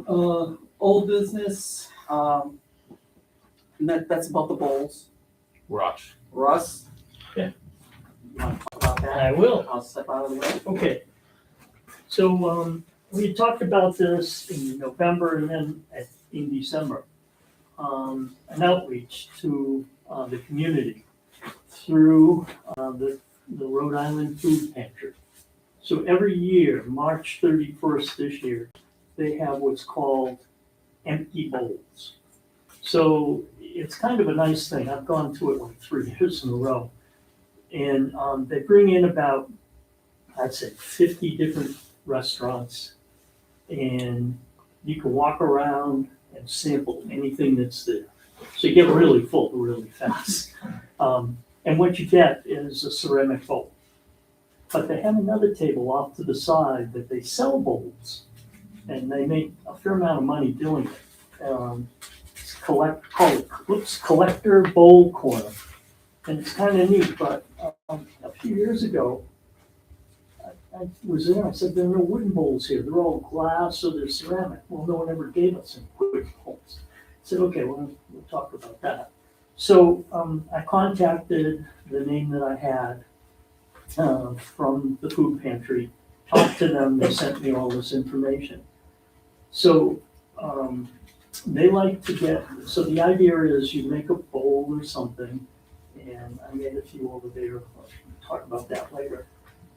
Old business, and that's about the bowls. Rush. Russ? Yeah. You wanna talk about that? I will. I'll step out of the way. Okay. So, we talked about this in November and then in December. An outreach to, the community through, the Rhode Island Food Pantry. So every year, March 31st this year, they have what's called empty bowls. So it's kind of a nice thing. I've gone to it like 3 years in a row. And they bring in about, I'd say, 50 different restaurants. And you can walk around and sample anything that's there. So you get really full really fast. And what you get is a ceramic bowl. But they have another table off to the side that they sell bowls. And they make a fair amount of money doing it. It's collector bowl corner. And it's kind of neat, but a few years ago, I was there, I said, there are no wooden bowls here. They're all glass or they're ceramic. Well, no one ever gave us any wooden bowls. I said, okay, well, we'll talk about that. So I contacted the name that I had from the food pantry, talked to them, they sent me all this information. So they like to get, so the idea is you make a bowl or something, and I made a few over there, I'll talk about that later.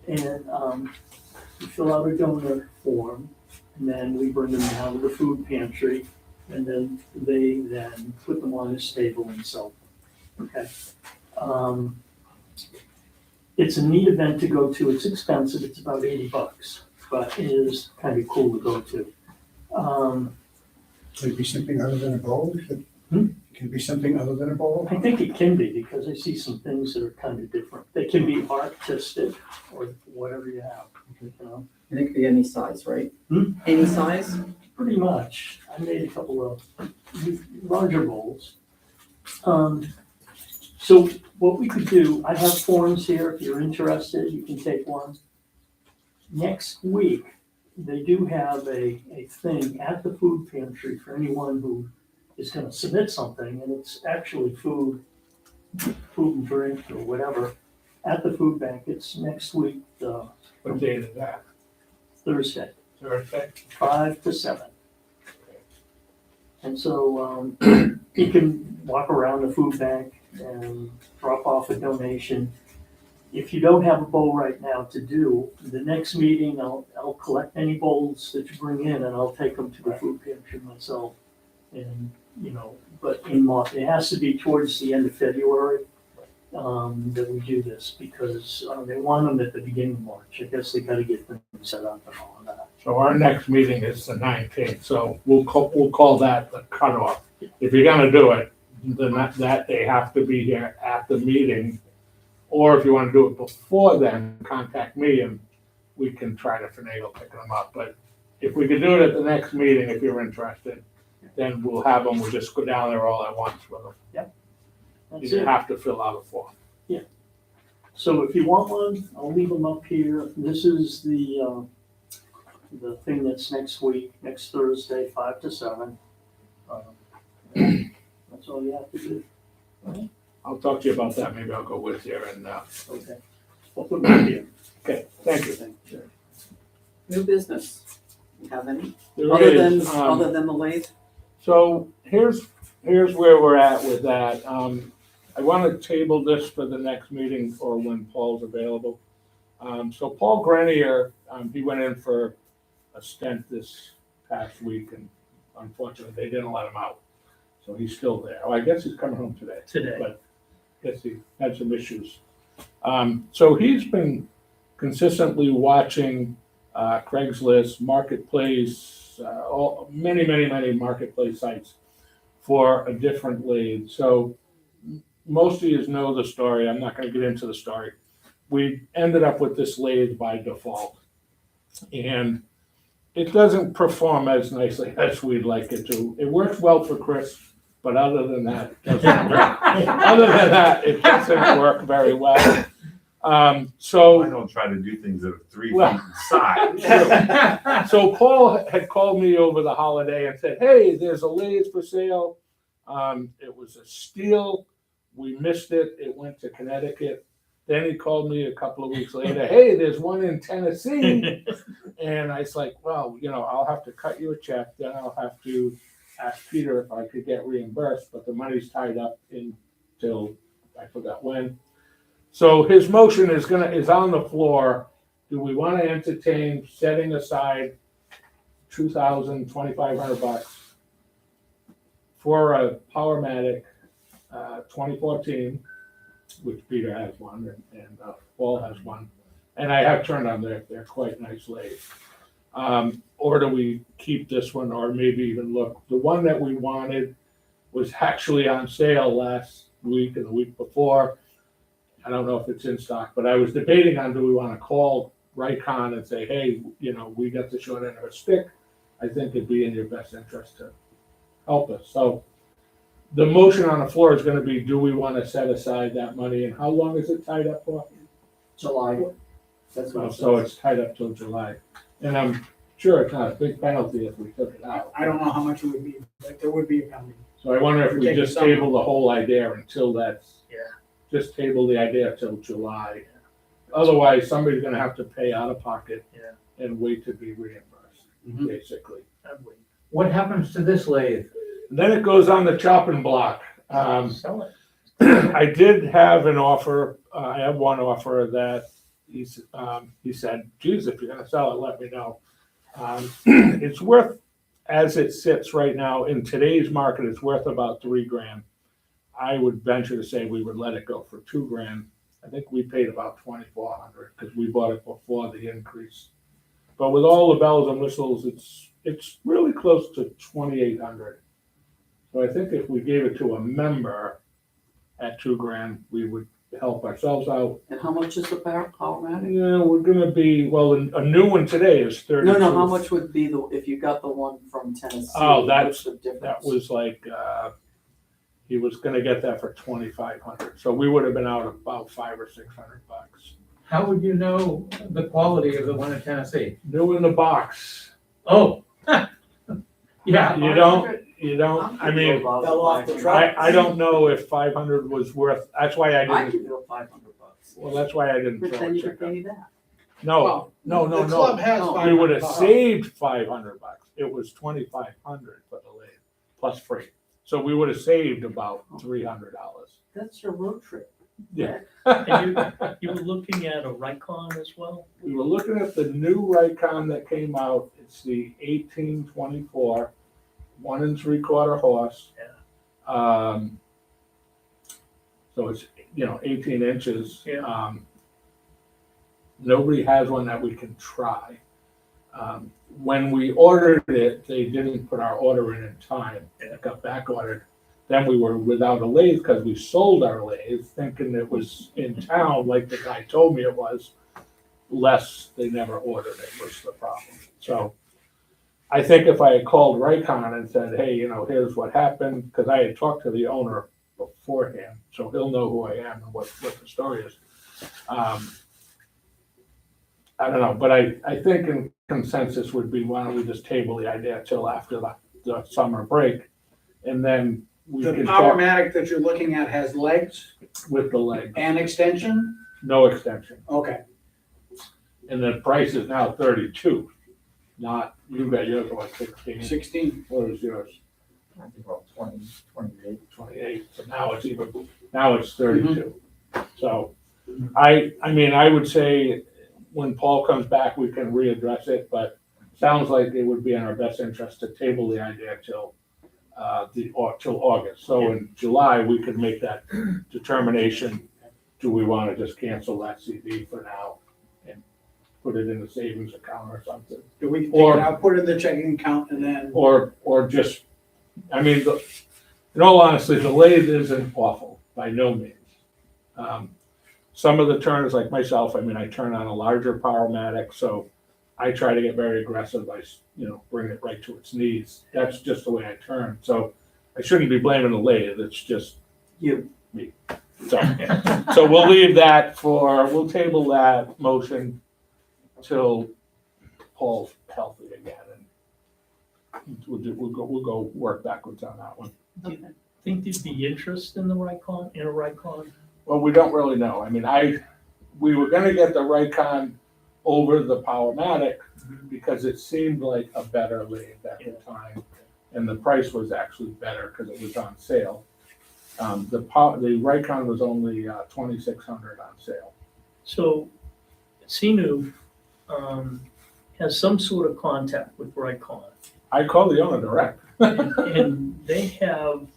And you fill out a donor form, and then we bring them down to the food pantry, and then they then put them on this table and sell them. Okay. It's a neat event to go to. It's expensive. It's about $80, but it is kind of cool to go to. Could it be something other than a bowl? Hmm? Can it be something other than a bowl? I think it can be, because I see some things that are kind of different. They can be artistic or whatever you have, you know. And it could be any size, right? Hmm? Any size? Pretty much. I made a couple of larger bowls. So what we could do, I have forms here. If you're interested, you can take one. Next week, they do have a thing at the food pantry for anyone who is gonna submit something, and it's actually food and drink or whatever, at the food bank. It's next week, What day is that? Thursday, Thursday? 5 to 7. And so you can walk around the food bank and drop off a donation. If you don't have a bowl right now to do, the next meeting, I'll collect any bowls that you bring in and I'll take them to the food pantry myself. And, you know, but it has to be towards the end of February that we do this, because they want them at the beginning of March. I guess they gotta get them set up and all of that. So our next meeting is the 19th, so we'll call that the cutoff. If you're gonna do it, then that they have to be here at the meeting. Or if you wanna do it before then, contact me and we can try to finagle picking them up. But if we could do it at the next meeting, if you're interested, then we'll have them, we'll just go down there all at once with them. That's You it. have to fill out a form. So if you want one, I'll leave them up here. This is the thing that's next week, next Thursday, 5 to 7. That's all you have to do. I'll talk to you about that, maybe I'll go with you and, Okay. I'll put them here. okay, thank you. New business. You have any? There is, Other than the lathe? So here's where we're at with that. I want to table this for the next meeting or when Paul's available. So Paul Grenier, he went in for a stent this past week, and unfortunately they didn't let him out. So he's still there. Oh, I guess he's coming home today. But I guess he had some issues. So he's been consistently watching Craigslist, Marketplace, many Marketplace sites for a different lathe. So most of you know the story. I'm not going to get into the story. We ended up with this lathe by default, and it doesn't perform as nicely as we'd like it to. It works well for Chris, but other than that, it doesn't work. Other than that, it doesn't work very well. I So, don't try to do things that are 3 feet Well- inside. so Paul had called me over the holiday and said, hey, there's a lathe for sale. It was a steel. We missed it. It went to Connecticut. Then he called me a couple of weeks later, hey, there's one in Tennessee. And I was like, well, I'll have to cut you a check. Then I'll have to ask Peter if I could get reimbursed, but the money's tied up until I forgot when. So his motion is on the floor. Do we want to entertain setting aside $2,500 for a Powermatic 2014, which Peter has one and Paul has one, and I have turned on they're quite nice lathes. Or do we keep this one, or maybe even look? The one that we wanted was actually on sale last week and the week before. I don't know if it's in stock, but I was debating on, do we want to call Raycon and say, hey, we got the short end of a stick. I think it'd be in your best interest to help us. So the motion on the floor is going to be, do we want to set aside that money, and how long is it tied up for? July. That's what it So says. it's tied up till July. And I'm sure it's not a big penalty if we took it out. I don't know how much it would be, but there would be a penalty. So I wonder if we Take it just somewhere. table the whole idea until that's. Yeah. Just table the idea till July. Otherwise, somebody's gonna have to pay out of pocket. Yeah. And wait to be reimbursed, Mhm. basically. What happens to this lathe? And then it goes on the chopping block. Sell it. I did have an offer, I have one offer that he said, geez, if you're gonna sell it, let me know. It's worth, as it sits right now, in today's market, it's worth about $3,000. I would venture to say we would let it go for $2,000. I think we paid about $2,400 because we bought it before the increase. But with all the bells and whistles, it's really close to $2,800. So I think if we gave it to a member at $2,000, we would help ourselves out. And how much is the Powermatic? Yeah, we're gonna be, well, a new one today is 32. No, how much would be if you got the one from Tennessee? Oh, what's the difference? That was like, he was gonna get that for $2,500. So we would have been out about $500 or $600. How would you know the quality of the one in Tennessee? New in the box. Oh, yeah. You don't, I mean, Fell off the truck. I don't know if 500 was worth, that's why I I didn't, give you $500. well, that's why I didn't But throw then a you check could out. pay that. No, The club has No. $500. we would have saved $500. It was $2,500 for the lathe, plus freight. So we would have saved about $300. That's your road trip. Yeah. And you were looking at a Raycon as well? We were looking at the new Raycon that came out. It's the 1824, 1 3/4 horse. So it's, 18 inches. Yeah. Nobody has one that we can try. When we ordered it, they didn't put our order in time. It got back ordered. Then we were without a lathe because we sold our lathe thinking it was in town, like the guy told me it was. Less, they never ordered it was the problem. So I think if I had called Raycon and said, hey, here's what happened, because I had talked to the owner beforehand, so he'll know who I am and what the story is. I don't know, but I think in consensus would be, why don't we just table the idea till after the summer break, and then we The can talk Powermatic that you're looking at has legs with the leg, and extension? no extension. Okay. And the price is now 32, not, you got yours at what, 16? 16. What is yours? I think about 28. 28, so now it's 32. So, I mean, I would say when Paul comes back, we can readdress it, but sounds like it would be in our best interest to table the idea till August. So in July, we could make that determination. Do we want to just cancel that CD for now and put it in a savings account or something? Do we take Or- it out, put it in the checking account, and then, Or just, I mean, in all honesty, the lathe isn't awful, by no means. Some of the turners, like myself, I mean, I turn on a larger Powermatic, so I try to get very aggressive. I, bring it right to its knees. That's just the way I turn. So I shouldn't be blaming the lathe. It's just You. me. So we'll leave that we'll table that motion till Paul's healthy again, and we'll go work backwards on that one. Okay. Think there'd be interest in the Raycon, in a Raycon? Well, we don't really know. I mean, we were gonna get the Raycon over the Powermatic because it seemed like a better lathe at the time. And the price was actually better because it was on sale. The Raycon was only $2,600 on sale. So Sinu has some sort of contact with Raycon. I called the owner direct. And they have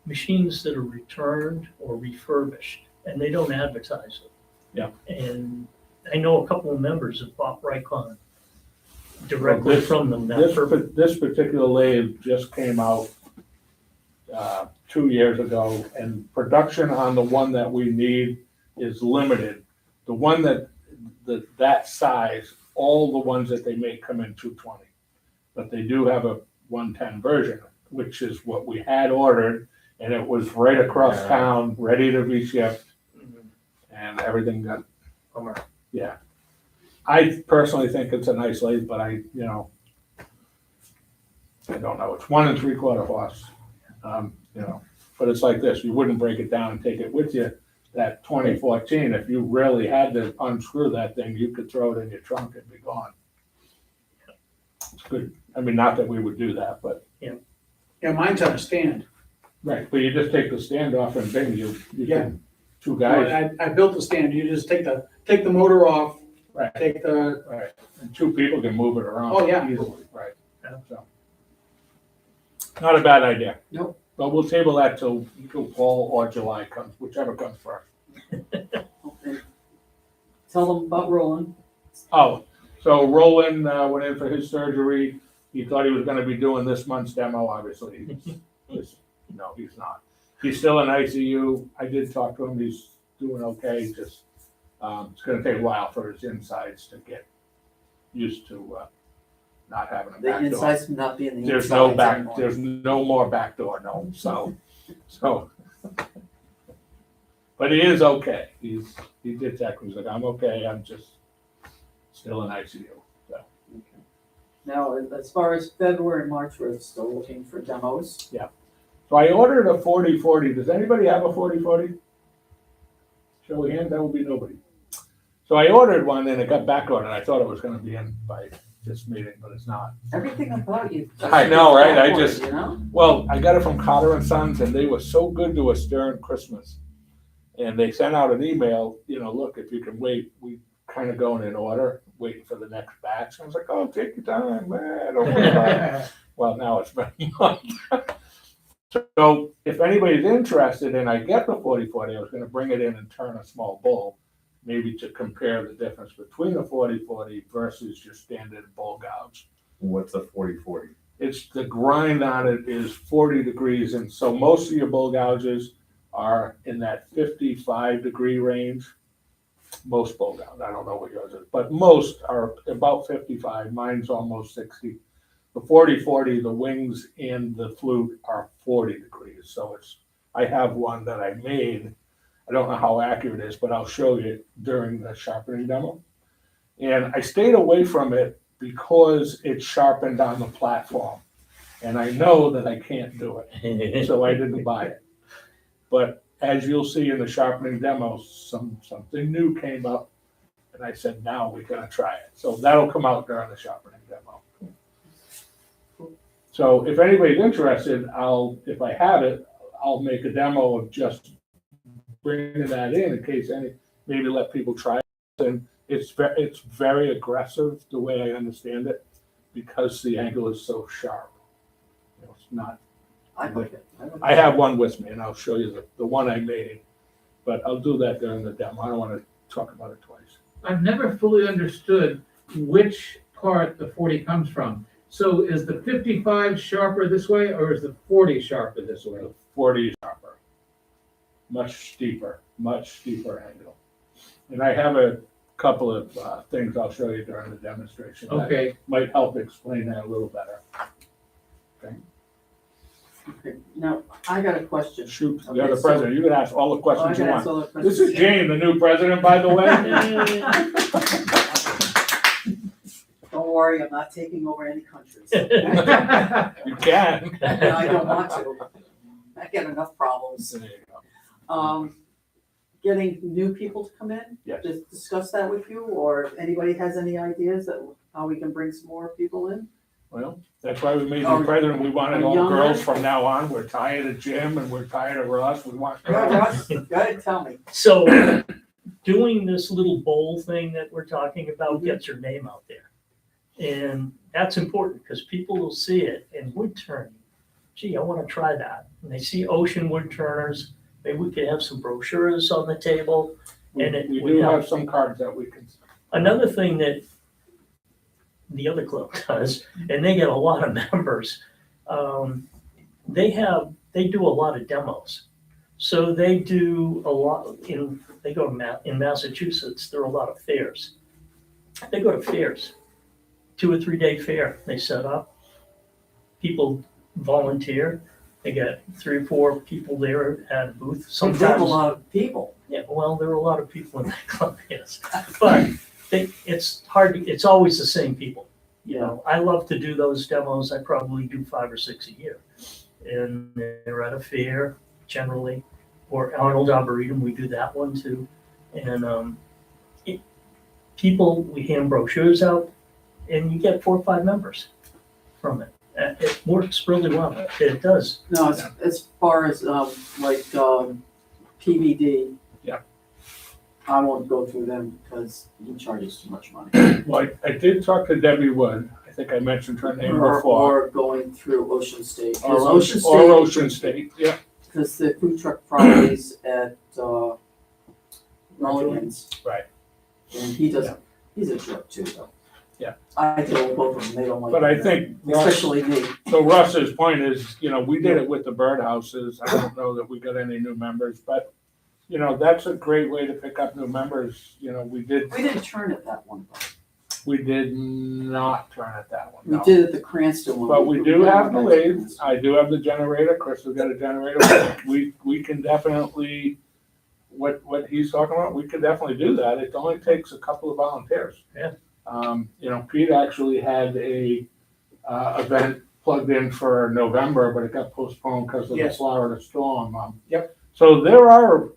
machines that are returned or refurbished, and they don't advertise it. Yeah. And I know a couple of members have bought Raycon directly Well, from them. This particular lathe just came out 2 years ago, and production on the one that we need is limited. The one that size, all the ones that they make come in 220. But they do have a 110 version, which is what we had ordered, and it was right across town, ready to be shipped, and everything got, yeah. I personally think it's a nice lathe, but I don't know. It's 1 3/4 horse, but it's like this, you wouldn't break it down and take it with you. That 2014, if you really had to unscrew that thing, you could throw it in your trunk and be gone. It's good. I mean, not that we would do that, but. Yeah, mine's on a stand. Right, but you just take the stand off and bing, you Yeah. can, two guys, I built the stand, you just take the motor off, right, take the, right, and 2 people can move it around. Oh, yeah. Easily, right, so. Not a bad idea. Nope. But we'll table that till fall or July comes, whichever comes first. Okay. Tell them about Roland. Oh, so Roland went in for his surgery. He thought he was gonna be doing this month's demo, obviously. No, he's not. He's still in ICU. I did talk to him. He's doing okay. Just, it's gonna take a while for his insides to get used to, not having a The back door. insides not being the There's no insides back, anymore. there's no more back door, no, so. But he is okay. He did text me, he's like, I'm okay, I'm just still in ICU, so. Now, as far as February and March, we're still looking for demos. So I ordered a 4040. Does anybody have a 4040? Show of hands, that will be nobody. So I ordered one and it got back ordered. I thought it was gonna be in by this meeting, but it's not. Everything about you. I know, right? I backward, just- You know? Well, I got it from Cotter and Sons and they were so good to us during Christmas. And they sent out an email, look, if you can wait, we kind of going in order, waiting for the next batch. I was like, oh, take your time, man, don't worry about it. Well, now it's been a month. So if anybody's interested and I get the 4040, I was gonna bring it in and turn a small bowl, maybe to compare the difference between the 4040 versus your standard bowl gouge. What's a 40/40? It's the grind on it is 40 degrees, and so most of your bowl gouges are in that 55-degree range. Most bowl gouges, I don't know what yours is, but most are about 55. Mine's almost 60. The 40/40, the wings and the flute are 40 degrees. So I have one that I made. I don't know how accurate it is, but I'll show you during the sharpening demo. And I stayed away from it because it's sharpened on the platform. And I know that I can't do it, so I didn't buy it. But as you'll see in the sharpening demo, something new came up. And I said, now we're gonna try it. So that'll come out during the sharpening demo. So if anybody's interested, if I have it, I'll make a demo of just bringing that in case maybe let people try it. And it's very aggressive, the way I understand it, because the angle is so sharp. It's not. I like it. I have one with me and I'll show you the one I made, but I'll do that during the demo. I don't want to talk about it twice. I've never fully understood which part the 40 comes from. So is the 55 sharper this way, or is the 40 sharper this way? The 40 is sharper, much steeper angle. And I have a couple of things I'll show you during the demonstration. that Okay, might help explain that a little better. Okay. Now, I got a question. Shoot, Okay, you're the so- president, you can ask all the Oh, I questions you gotta ask want. all the This questions. is Jane, the new president, by the way. Don't worry, I'm not taking over any countries. You can. And I don't want to. I get enough problems. There you go. Getting new people to come in? Yes. Just discuss that with you, or if anybody has any ideas that, how we can bring some more people in? Well, that's why we made Are- you president, we wanted are all younger? girls from now on, we're tired of Jim and we're tired of Russ, we want Go ahead, girls. Russ, go ahead, tell me. So doing this little bowl thing that we're talking about Mhm. gets your name out there. And that's important because people will see it and wood turning. Gee, I want to try that. And they see ocean wood turners, maybe we could have some brochures on the table. We And it we would do help. have some cards that we can, Another thing that the other club does, and they get a lot of members, they do a lot of demos. So they do a lot, they go to in Massachusetts, there are a lot of fairs. They go to fairs, 2 or 3 day fair, they set up. People volunteer, they get 3 or 4 people there at a booth. They have a Sometimes, lot of people. yeah, well, there are a lot of people in that club, yes. But it's hard, it's always the same people. You know, I love to do those demos. I probably do 5 or 6 a year. And they're at a fair generally, or Arnold Arboretum, we do that one too. And we hand brochures out and you get 4 or 5 members from it. It works really well. It does. No, as far as, PVD. Yeah. I won't go through them because he charges too much money. well, I did talk to Debbie Wood, I think I mentioned her name Or, before. or going through Ocean State. 'Cause Or Ocean State, yeah, Because the food truck Fridays at, Mulligan's. Right. And he doesn't, he's a jerk too, though. Yeah. I deal with both of them, they don't like. but I it. think Russ, Especially me. so Russ's point is, we did it with the birdhouses, I don't know that we got any new members, but, that's a great way to pick up new members, we did turn it that one, though. We did not turn it that one, We no. did it the Cranston one. But we do never have the went to lathe, Cranston. I do have the generator, Chris has got a generator. We can definitely, what he's talking about, we can definitely do that. It only takes a couple of volunteers. Yeah. Pete actually had a event plugged in for November, but it got postponed because of the Yes. Florida storm. Yep. So there are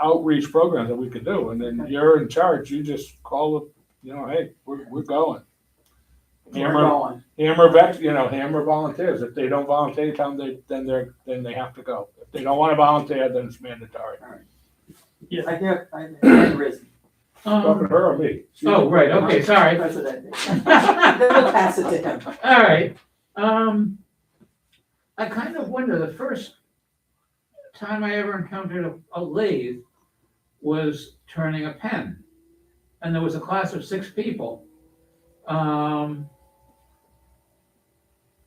outreach programs that we could do, and then you're in charge, you just call the, hey, we're going. We're going. Hammer volunteers. If they don't volunteer, then they have to go. If they don't want to volunteer, then it's mandatory. I have risen. Talking to her or me? Oh, right, okay, sorry. President. Then we'll pass it to him. All right, I kind of wonder, the first time I ever encountered a lathe was turning a pen. And there was a class of 6 people.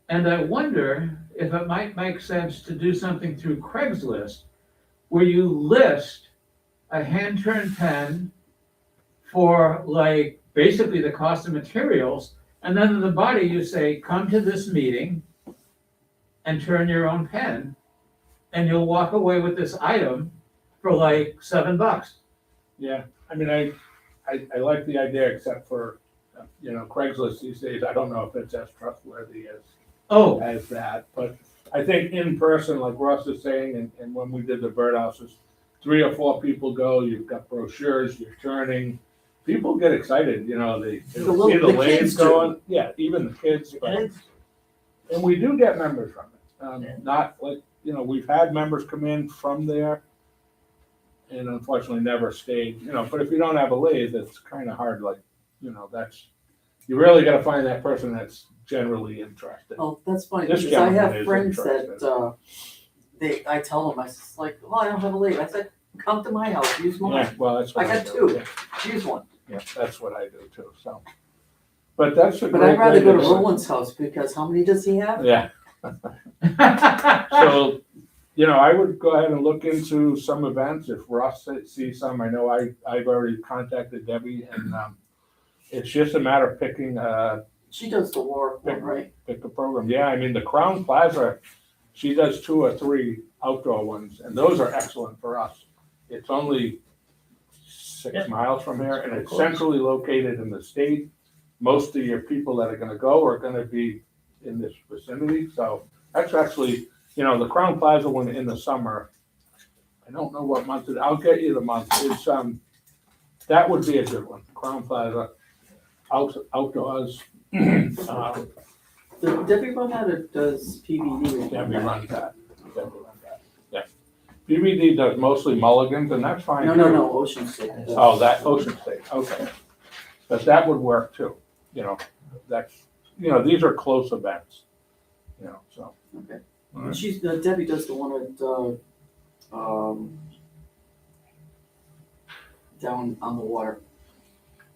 And I wonder if it might make sense to do something through Craigslist where you list a hand-turned pen for basically the cost of materials. And then in the body, you say, come to this meeting and turn your own pen, and you'll walk away with this item for $7. Yeah, I mean, I like the idea, except for, Craigslist these days, I don't know if it's as trustworthy Oh, as that, but I think in person, like Russ is saying, and when we did the birdhouses, 3 or 4 people go, you've got brochures, you're turning, people get excited, they see the The lathes kids do. going, yeah, even the kids, but, and we do get members from it. Yeah. Not we've had members come in from there and unfortunately never stayed, but if you don't have a lathe, it's kind of hard, you really gotta find that person that's generally interested. Oh, that's funny, This because I gentleman have is friends that, interested. I tell them, I was like, oh, I don't have a lead. I said, come to my house, use Yeah, mine, well, that's what I I got do. 2. Yeah, use one. yeah, that's what I do too, so. But that's a But great I'd rather way go to do it. Roland's house, because how many does he have? Yeah. So, I would go ahead and look into some events, if Russ sees some, I know I've already contacted Debbie, and, it's just a matter of picking, She does the war one, right? pick a program, yeah, I mean, the Crown Plaza she does 2 or 3 outdoor ones, and those are excellent for us. It's only 6 Yeah. miles from here, and Of it's course. centrally located in the state. Most of your people that are gonna go are gonna be in this vicinity, so that's actually, the Crown Plaza one in the summer. I don't know what month it, I'll get you the month, it's, that would be a good one, Crown Plaza, outdoors. Does Debbie run that or does PBD? Debbie runs that. Yeah. BBD does mostly Mulligans, and that's fine. too. No, Ocean State. Oh, that Ocean State, okay. But that would work too, that's, these are close events, so. Okay. All right. She's, Debbie does the one at, down on the water,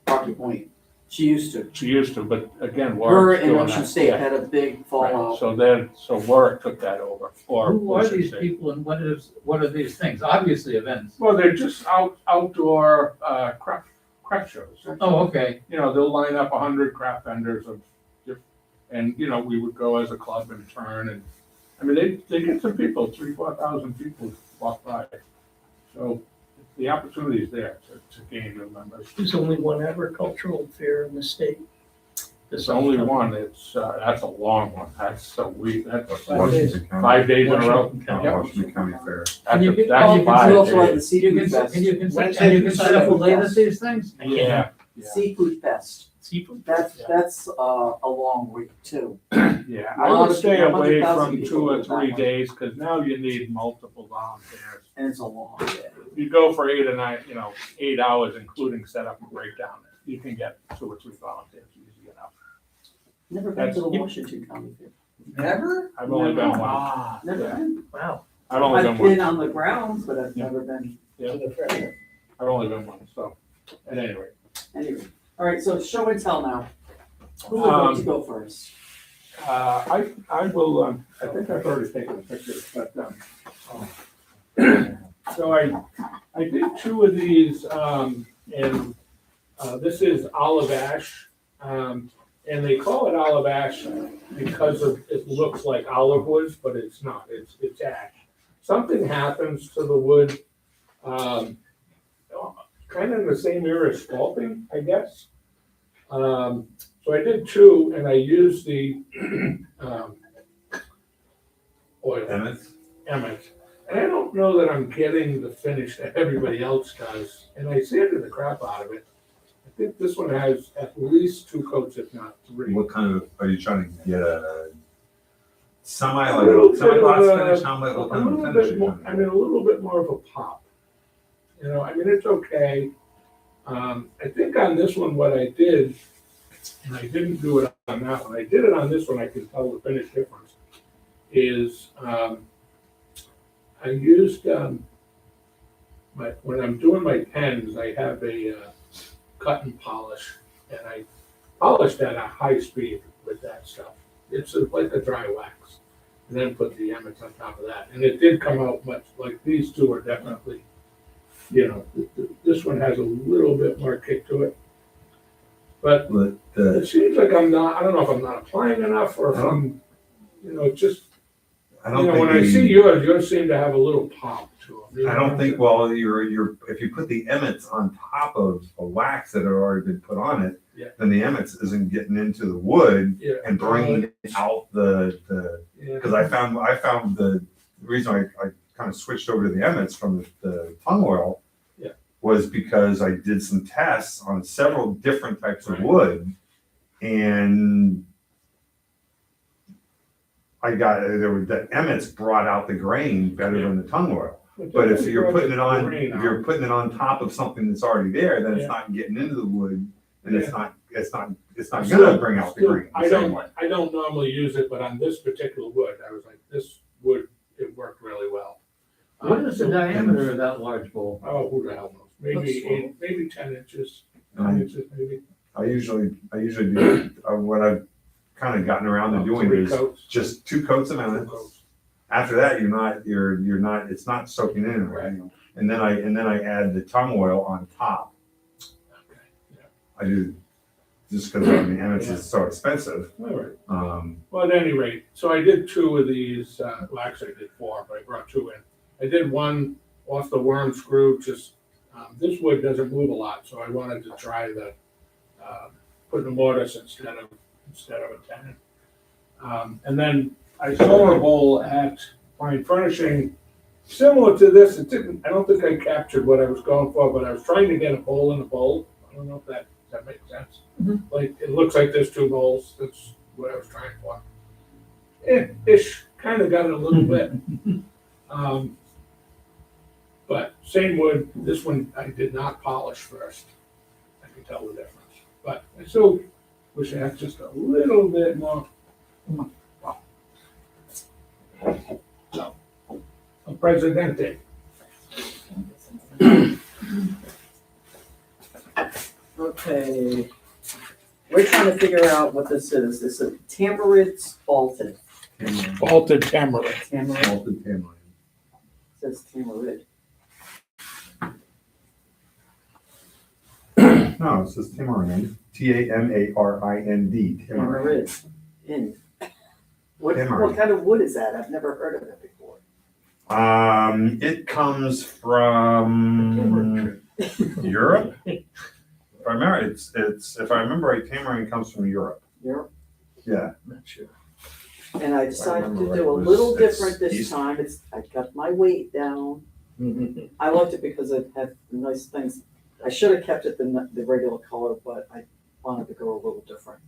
Rocky Point. She used to. She used to, but again, Her Warwick's and doing Ocean that. State Yeah, had a big right. fallout. So Warwick took that over, or Who are Ocean these State. people and what are these things? Obviously events. Well, they're just outdoor, craft shows. Oh, okay. They'll line up 100 craft vendors and, we would go as a club and turn and, they get some people, 3,000-4,000 people walk by. So the opportunity is there to gain new members. There's only one agricultural fair in the state. There's only one, that's a long one, that's a week, that's Washington County. 5 days in a row. Washington County. Yep. Washington County Fair. And you That's can- and you can five We also have the days. You Seafood can, Fest. and you can, Wednesday and you through can set up a Sunday. lane at these things? Yeah, Seafood Fest. Seafood. That's a long week too. yeah, I Lot would of stay people, away 100,000 from people 2 or do that 3 one. days, because now you need multiple volunteers. And it's a long day. You go for 8 or 9, 8 hours, including setup and breakdown, you can get 2 or 3 volunteers easy enough. Never been to the That's- Washington County Fair. Never? I've only been one, Ah, Never Yeah. been. Wow. I've only I've been one, been on the grounds, but I've Yeah. never been Yeah. to the fair. I've only been one, so, at any rate. Anyway, all right, so show and tell now. Who would like to go first? I will, I think I've already taken the pictures, but, so I did 2 of these, and, this is olive ash. And they call it olive ash because it looks like olive wood, but it's not, it's ash. Something happens to the wood, kind of in the same era as sculpting, I guess. So I did 2, and I used the oil, Emmett? Emmett. And I don't know that I'm getting the finish that everybody else does, and I sanded the crap out of it. I think this one has at least 2 coats, if not 3. What kind of, are you trying to get a semi, A little bit semi-gloss of a- finish? How much, what A kind of little finish? bit are you more, trying to a little bit more of a pop. It's okay. I think on this one, what I did, and I didn't do it on that one, I did it on this one, I can tell the finish difference, is, I used, when I'm doing my pens, I have a, cut and polish, and I polished at a high speed with that stuff. It's like a dry wax, and then put the emmets on top of that, and it did come out much, like these 2 are definitely, this one has a little bit more kick to it. But But the, it seems like I don't know if I'm not applying enough, or if I'm, just, I don't when I see think yours seem to have a little pop to them. I don't think, well, you're, if you put the emmets on top of a wax that had already been put on it, Yeah. then the emmets isn't getting into the wood Yeah. and bringing out the, Yeah. because I found the reason I kind of switched over to the emmets from the tongue oil Yeah. was because I did some tests on several different types of Right. wood, and the emmets brought out the grain better than the tongue oil. But if you're putting it on, if you're putting it on top of something that's already there, then it's Yeah. not getting into the wood, and it's not Still- gonna bring out the still, grain the same way. I don't normally use it, but on this particular wood, I was like, this wood, it worked really well. What is the diameter of that large bowl? Oh, who the hell knows? Maybe That's 8, maybe 10 inches, Um, 9 inches, maybe. I usually do, what I've kind of gotten around to doing 3 is coats. just 2 coats of 2 emmets. coats. After that, you're not, it's not soaking in, right? And then I add the tongue oil on top. Okay, yeah. I do just because I mean Emmett's is so expensive. All right. Um, Well, at any rate, so I did 2 of these, well, actually I did 4, but I brought 2 in. I did one off the worm screw, just, this wood doesn't move a lot, so I wanted to try the, putting a mortise instead of a tenon. And then I saw a bowl at Fine Furnishing, similar to this. It didn't, I don't think I captured what I was going for, but I was trying to get a bowl in a bowl. I don't know if that makes sense. Mhm. Like, it looks like there's 2 bowls. That's what I was trying for. Ish, kind of got it a little bit. But same wood, this one I did not polish first. I can tell the difference. But I still wish I had just a little bit more. So, a Presidente. Okay. We're trying to figure out what this is. This is Tamarind Baltic. Vaulted tamarind. Tamarind, Malted tamarind. says tamarind. No, it says tamarind. Tamarind. Tamarind. In. What Tamarind. kind of wood is that? I've never heard of it before. It comes from Europe. If I remember, it's if I remember right, tamarind comes from Europe. Europe. Yeah. Not sure. And I decided remember to right, do a it was- little it's different this east. time. I got my weight down. I liked it because it had nice things. I should have kept it the regular color, but I wanted to go a little different.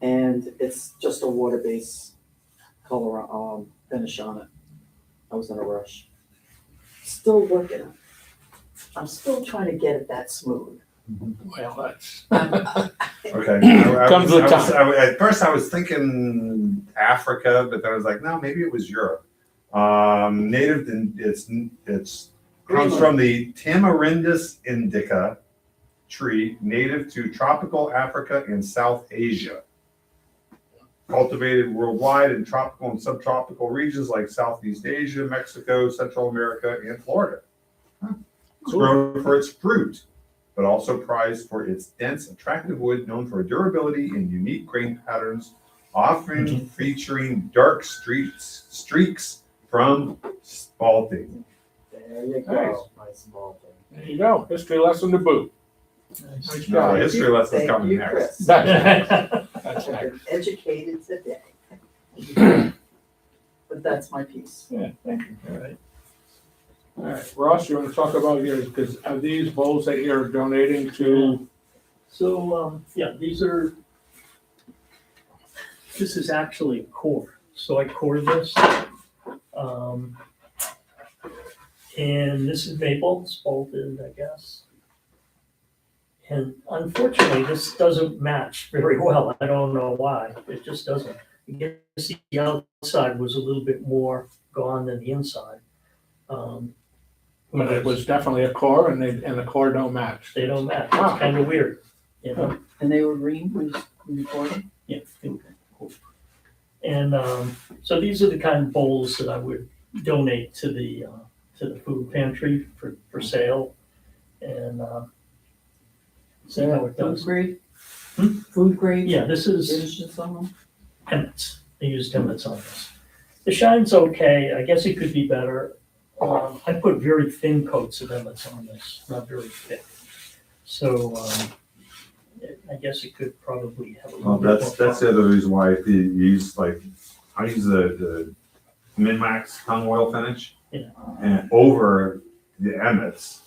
And it's just a water-based color, finish on it. I was in a rush. Still working on it. I'm still trying to get it that smooth. Well, that's. Okay. Comes with time. At first I was thinking Africa, but then I was like, no, maybe it was Europe. Native, and it's comes from the Tamarindus indica tree, native to tropical Africa and South Asia. Cultivated worldwide in tropical and subtropical regions like Southeast Asia, Mexico, Central America, and Florida. It's grown for its fruit, but also prized for its dense, attractive wood known for durability and unique grain patterns, often featuring dark streaks from spalting. There you Nice. go, my small thing. There you go. History lesson to boot. Nice No, job. history lesson's Thank coming you, next. Chris. That's I've next. been educated today. But that's my piece. Yeah, thank you. All right. All right, Ross, you want to talk about yours? Because are these bowls that you're donating to? So, yeah, this is actually a core. So I cored this. And this is maple, it's bolted, I guess. And unfortunately, this doesn't match very well. I don't know why. It just doesn't. I guess the outside was a little bit more gone than the inside. But it was definitely a core, and the core don't match. They don't match. Wow. It's kind of weird, you know? And they were green when you poured them? Yeah. Cool. And so these are the kind of bowls that I would donate to the food pantry for sale, and see how it Food does. grade? Hmm? Food grade? Yeah, this is Finishes on them? Emmett's. They used Emmett's on this. The shine's okay. I guess it could be better. I put very thin coats of Emmett's on this, not very thick. So I guess it could probably have a little Well, bit more. that's the other reason why if you use I use the Min-Max tongue oil finish. Yeah. And over the Emmett's,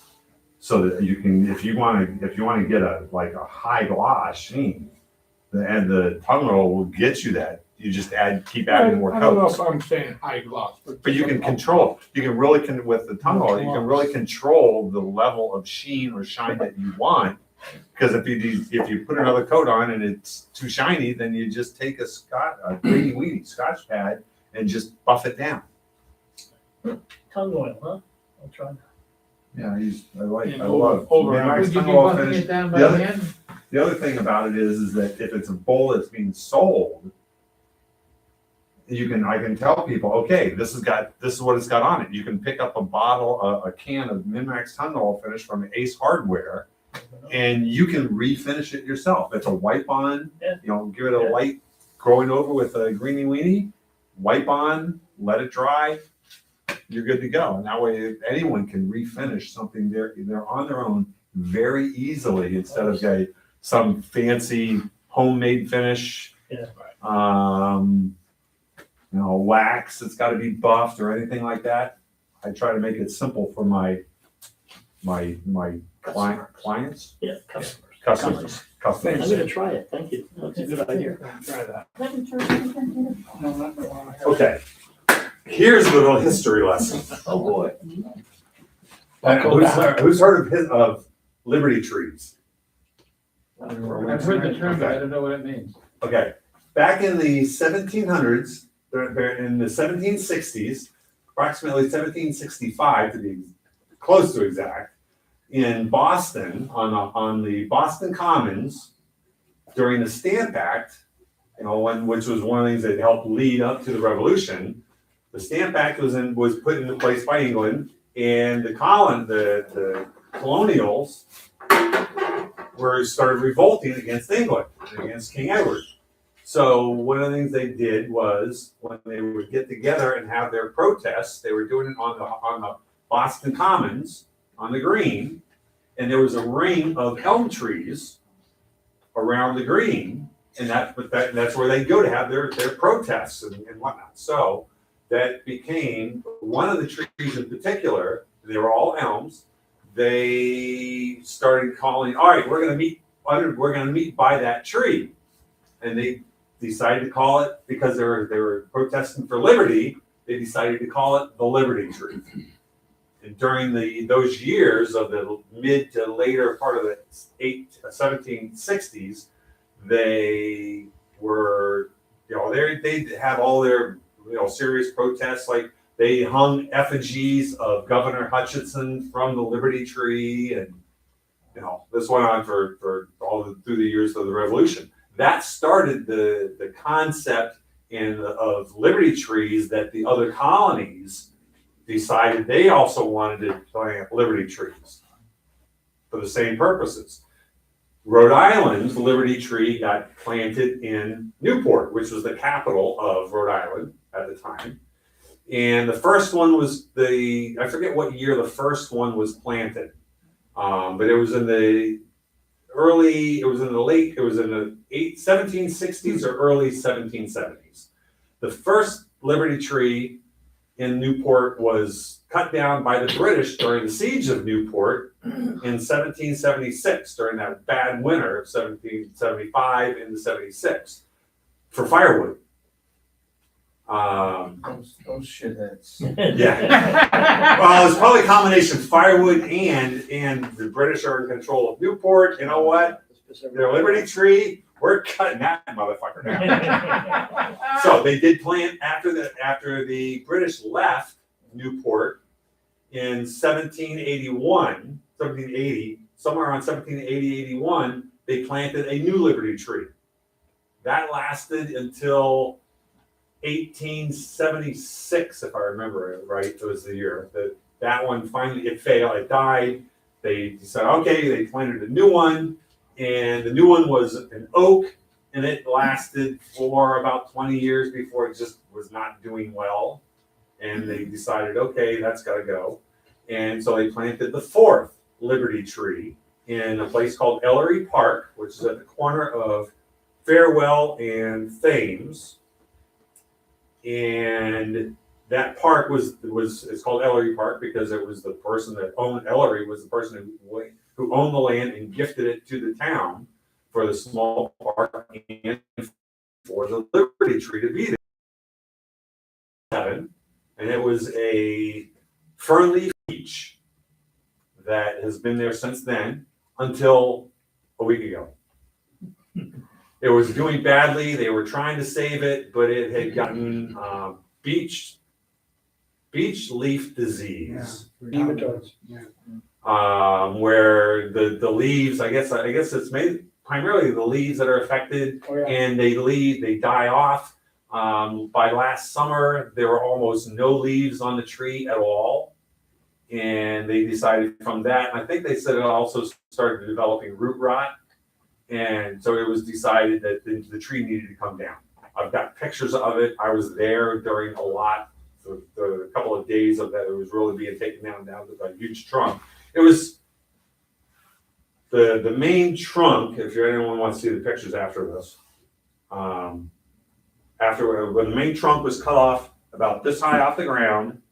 so that you can, if you want to get a high gloss sheen, the tongue oil will get you that. You just keep adding more I don't know coats. if I'm saying high gloss, But you can control, you can really, with the tongue oil, you can really control the level of sheen or shine that you want. Because if you put another coat on and it's too shiny, then you just take a greedy weedy Scotch pad and just buff it down. Tongue oil, huh? I'll try that. Yeah, I Yeah, love. over- Min-Max Would you tongue be oil buffing finish. it down by The other- hand? The other thing about it is that if it's a bowl that's being sold, I can tell people, okay, this is what it's got on it. You can pick up a can of Min-Max tongue oil finish from Ace Hardware, and you can refinish it yourself. It's a wipe on, Yeah. give it a Yeah. light growing over with a greeny weenie, wipe on, let it dry, you're good to go. And that way anyone can refinish something they're on their own very easily instead of some fancy homemade finish. Yeah. Wax that's got to be buffed or anything like that. I try to make it simple for my clients, Yeah, customers. customers. I'm gonna try it, thank you, that's a good idea. Try that. Okay, here's a little history lesson. Oh, boy. Who's heard of Liberty trees? I've heard the term, but I don't know what it means. Okay, back in the 1700s, they're in the 1760s, approximately 1765 to be close to exact, in Boston, on the Boston Commons, during the Stamp Act, which was one of the things that helped lead up to the Revolution. The Stamp Act was put into place by England, and the colonials started revolting against England, against King Edward. So one of the things they did was when they would get together and have their protests, they were doing it on the Boston Commons on the green, and there was a ring of elm trees around the green, and that's where they go to have their protests and whatnot. So that became one of the trees in particular. They were all elms. They started calling, all right, we're going to meet by that tree, and they decided to call it, because they were protesting for liberty. They decided to call it the Liberty Tree. And during those years of the mid to later part of the 1760s, they were, they had all their, serious protests. Like they hung effigies of Governor Hutchinson from the Liberty Tree, and this went on for through the years of the Revolution. That started the concept of Liberty trees that the other colonies decided they also wanted to plant Liberty trees for the same purposes. Rhode Island's Liberty tree got planted in Newport, which was the capital of Rhode Island at the time. And the first one was I forget what year the first one was planted, but it was in the 1760s or early 1770s. The first Liberty tree in Newport was cut down by the British during the siege of Newport in 1776, during that bad winter of 1775 into 76, for firewood. Those shitheads. Yeah. Well, it's probably a combination of firewood and the British are in control of Newport. You know what? Their Liberty tree, we're cutting that motherfucker down. So they did plant after the British left Newport in 1780, somewhere around 81, they planted a new Liberty tree. That lasted until 1876, if I remember it right. It was the year that one finally it failed. It died. They decided, okay, they planted a new one, and the new one was an oak, and it lasted for about 20 years before it just was not doing well. And they decided, okay, that's got to go. And so they planted the fourth Liberty tree in a place called Ellery Park, which is at the corner of Farewell and Thames. And that park it's called Ellery Park because it was the person that owned Ellery was the person who owned the land and gifted it to the town for the small park and for the Liberty tree to be there. And it was a fern-leaf beach that has been there since then until a week ago. It was doing badly. They were trying to save it, but it had gotten beach leaf disease. Nematodes. Where the leaves, I guess it's made primarily the leaves that are affected, and they die off. By last summer, there were almost no leaves on the tree at all. And they decided from that, and I think they said it also started developing root rot. And so it was decided that the tree needed to come down. I've got pictures of it. I was there during the couple of days of that it was really being taken down to a huge trunk. It was the main trunk, if anyone wants to see the pictures after this. When the main trunk was cut off about this high off the ground,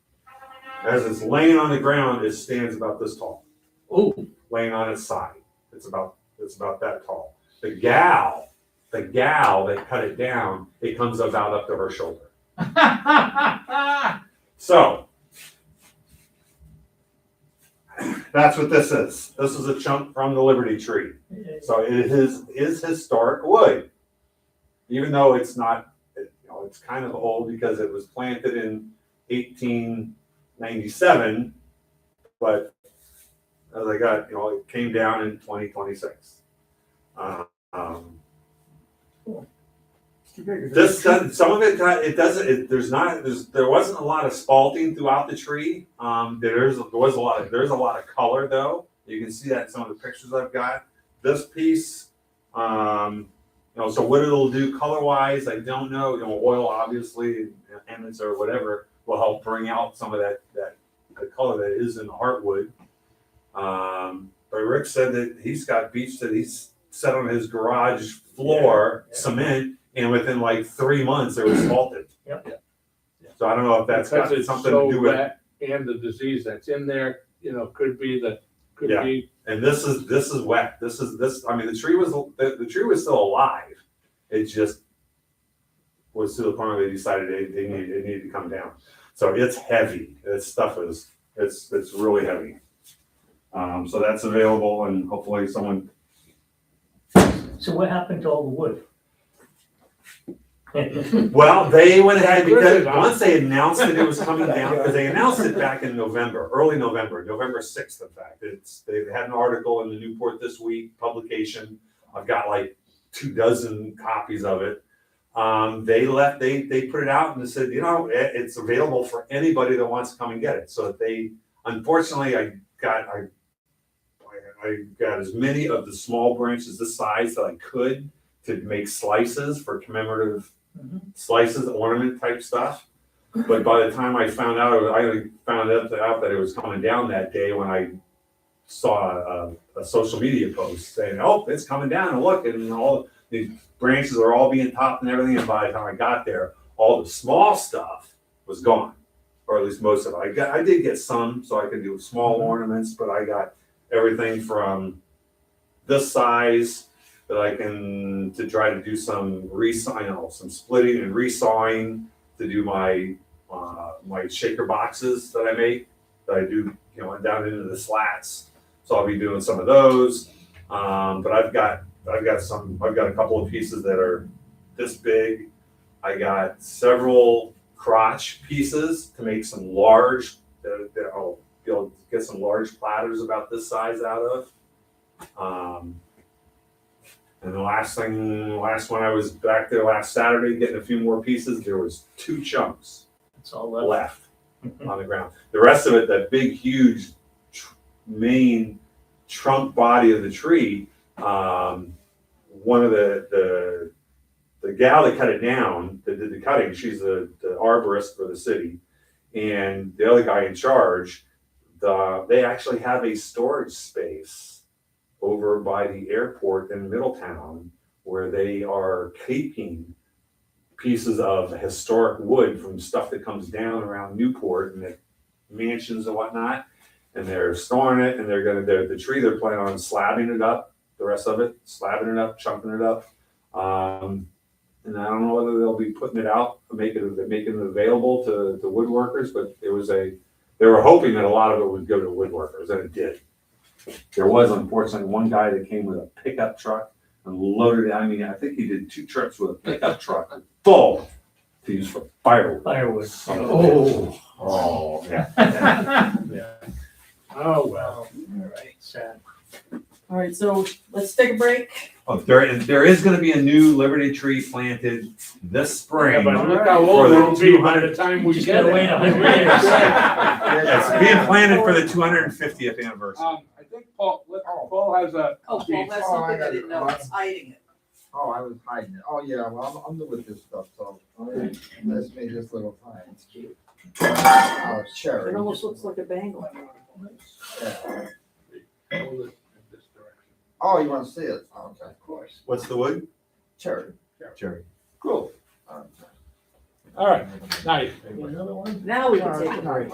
as it's laying on the ground, it stands about this tall. Oh, Laying on its side. It's about that tall. The gal that cut it down, it comes about up to her shoulder. So that's what this is. This is a chunk from the Liberty tree. So it is historic wood, even though it's not. It's kind of old because it was planted in 1897, but as I got, it came down in 2026. This some of it doesn't. There wasn't a lot of spalting throughout the tree. There's a lot of color though. You can see that in some of the pictures I've got. This piece, so what it'll do color wise, I don't know. Oil obviously, emets or whatever will help bring out some of the color that is in the heartwood. But Rick said that he's got beach that he's set on his garage floor, cement, and within like 3 months it was spalted. Yep. So I don't know if that's Because got it's something so to do with. wet and the disease that's in there, could be. And this is wet. I mean, the tree was still alive. It just was to the point where they decided it needed to come down. So it's heavy. This stuff it's really heavy. So that's available, and hopefully someone. So what happened to all the wood? Well, they went ahead because once they announced that it was coming down, because they announced it back in November, early November 6th, in fact. They had an article in the Newport This Week publication. I've got like 24 copies of it. They put it out and they said, it's available for anybody that wants to come and get it. So unfortunately, I got as many of the small branches this size that I could to make slices for commemorative slices, ornament type stuff. But by the time I found out that it was coming down that day when I saw a social media post saying, "Oh, it's coming down, and look," and all these branches are all being topped and everything. And by the time I got there, all the small stuff was gone, or at least most of it. I did get some, so I could do small ornaments, but I got everything from this size that I can to try to do some some splitting and resawing to do my shaker boxes that I make, that I do down into the slats. So I'll be doing some of those. But I've got a couple of pieces that are this big. I got several crotch pieces to make some large that I'll be able to get some large platters about this size out of. And the last one I was back there last Saturday getting a few more pieces, there was 2 chunks It's all left on the ground. The rest of it, that big, huge main trunk body of the tree, one of the gal that cut it down, that did the cutting, she's the arborist for the city, and the other guy in charge, they actually have a storage space over by the airport in Middletown where they are keeping pieces of historic wood from stuff that comes down around Newport and the mansions and whatnot, and they're storing it, and the tree they're planning on slabbing it up, the rest of it, slabbing it up, chunking it up. And I don't know whether they'll be putting it out, making it available to woodworkers, but they were hoping that a lot of it would go to woodworkers, and it did. There was unfortunately one guy that came with a pickup truck and loaded it. I mean, I think he did 2 trips with a pickup truck full to use for firewood. Oh, yeah. Oh, well. All right, sad. All right, so let's take a break. Oh, there is gonna be a new Liberty tree planted this Yeah, spring. but look how old it'll be by the time we Just get gotta wait it. 100 years. It's being planted for the 250th anniversary. I think Paul has a. Oh, Paul, that's something I didn't know, it's hiding it. Oh, I was hiding it. Oh, yeah, well, I'm new with this stuff, so let's make this little time. It's cute. Oh, it's cherry. It almost looks like a bangle. Yeah. Oh, you wanna see it? Okay. Of course. What's the wood? Cherry. Cherry. Cool. Okay. All right, nice. Another one? Now we can take a break.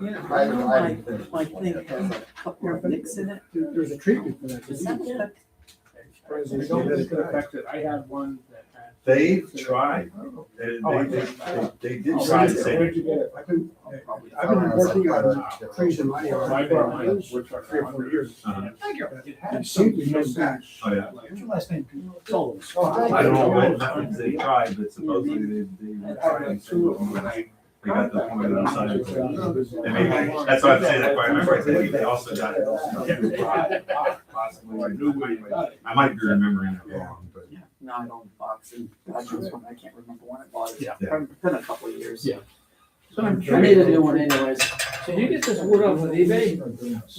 Yeah, I- I- my thing has a couple of nicks in it. There's a treatment for that. Does that affect? I don't think it affected, I had one that had. They've tried. They did try to say. Where'd you get it? I've been working on trees in my I yard bought mine, for which are 3 or 4 years. Uh-huh. It seemed to come back. Oh, yeah. What's your last name? Solos. I don't know what they tried, but supposedly they tried. They got the point of the side. And maybe, that's why I'm saying that, quite remember, I think they also got it. Possibly, I might be remembering it wrong, but. No, I don't box and God knows when, I can't remember when I bought it. Yeah. It's been a couple of years. Yeah. So I'm I need a curious, new one anyways. did you get this wood off of eBay?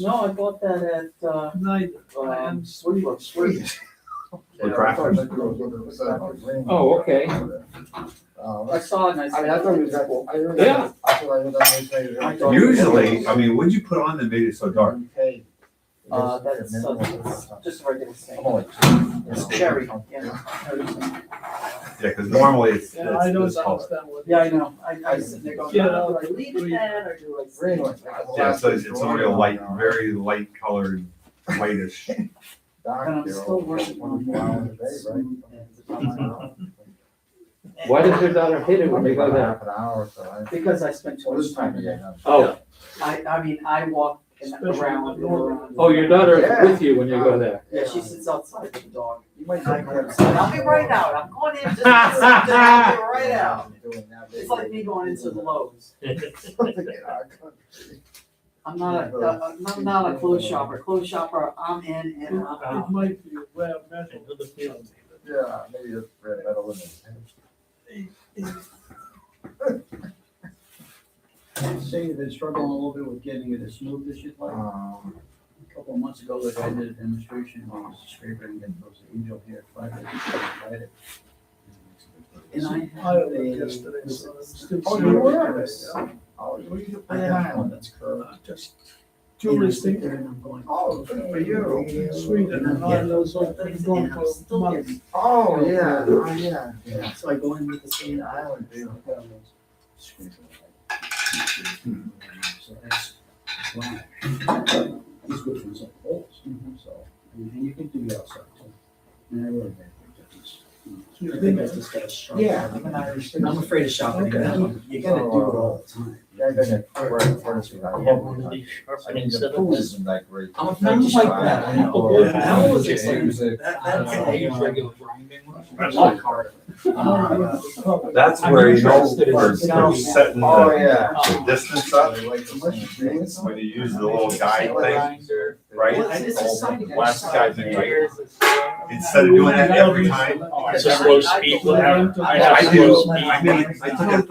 No, I bought that at, Sweet. For crafters. Oh, okay. I saw it and I I mean, I said, thought it was that. Yeah. I thought I was on Usually, I mean, what'd you put on that made it so dark? that's, it's just a regular stain. I'm only. It's cherry, yeah. Yeah, because normally it's this color. Yeah, I know, I was sitting there going, Yeah. do I leave it then, or do I? Green one. Yeah, so it's a real light, very light colored, whitish. And I'm still working on Why does your daughter hate it when you go there? Half an hour or so. Because I spent too Well, much this time time of there. year. Oh, I mean, I walk around and around. oh, your daughter is with you when you go there. Yeah, she sits outside with the dog. You might I take go inside, I'll be right out, I'm going in just for something, I'll be right out. It's like me going into the Lowe's. I'm not a clothes shopper. Clothes shopper, I'm in and I'm out. might be a rare metal. Yeah, maybe it's red metal in it. Say they're struggling a little bit with getting it as smooth as you'd like. A couple of months ago, the guy did a demonstration, he was scraping and there was an angel here, tried it. And I I have don't know, a. yesterday, so it's still. Oh, you were? Oh, what do you I play an have one island? that's curved. Just And I sit touristing, there and I'm going. Oh, good for you. Sweden, and all those whole things going And I'm for still months. getting. Oh, yeah, oh, yeah, yeah. So I go in with the same Island, island. dude. So that's black. He's good for some holes, so, and you can do the outside too. And I really make a big difference. I think I just gotta start. Yeah, I'm an Irish. I'm afraid of shopping now. You gotta do it all the time. Yeah, I've been at furnace. I have one of these sharpening setups. Isn't that great? I'm afraid to shop that. I know. That was just like, Music. that's I use a. regular grinding ones. That's like hard. That's where you know for setting Oh, the yeah. distance up, It's when you use the little guide thing, Grinder. right? Well, it's a sign. The plastic guide thing, right? Instead of doing that every time. It's a slow speed limit. I do, I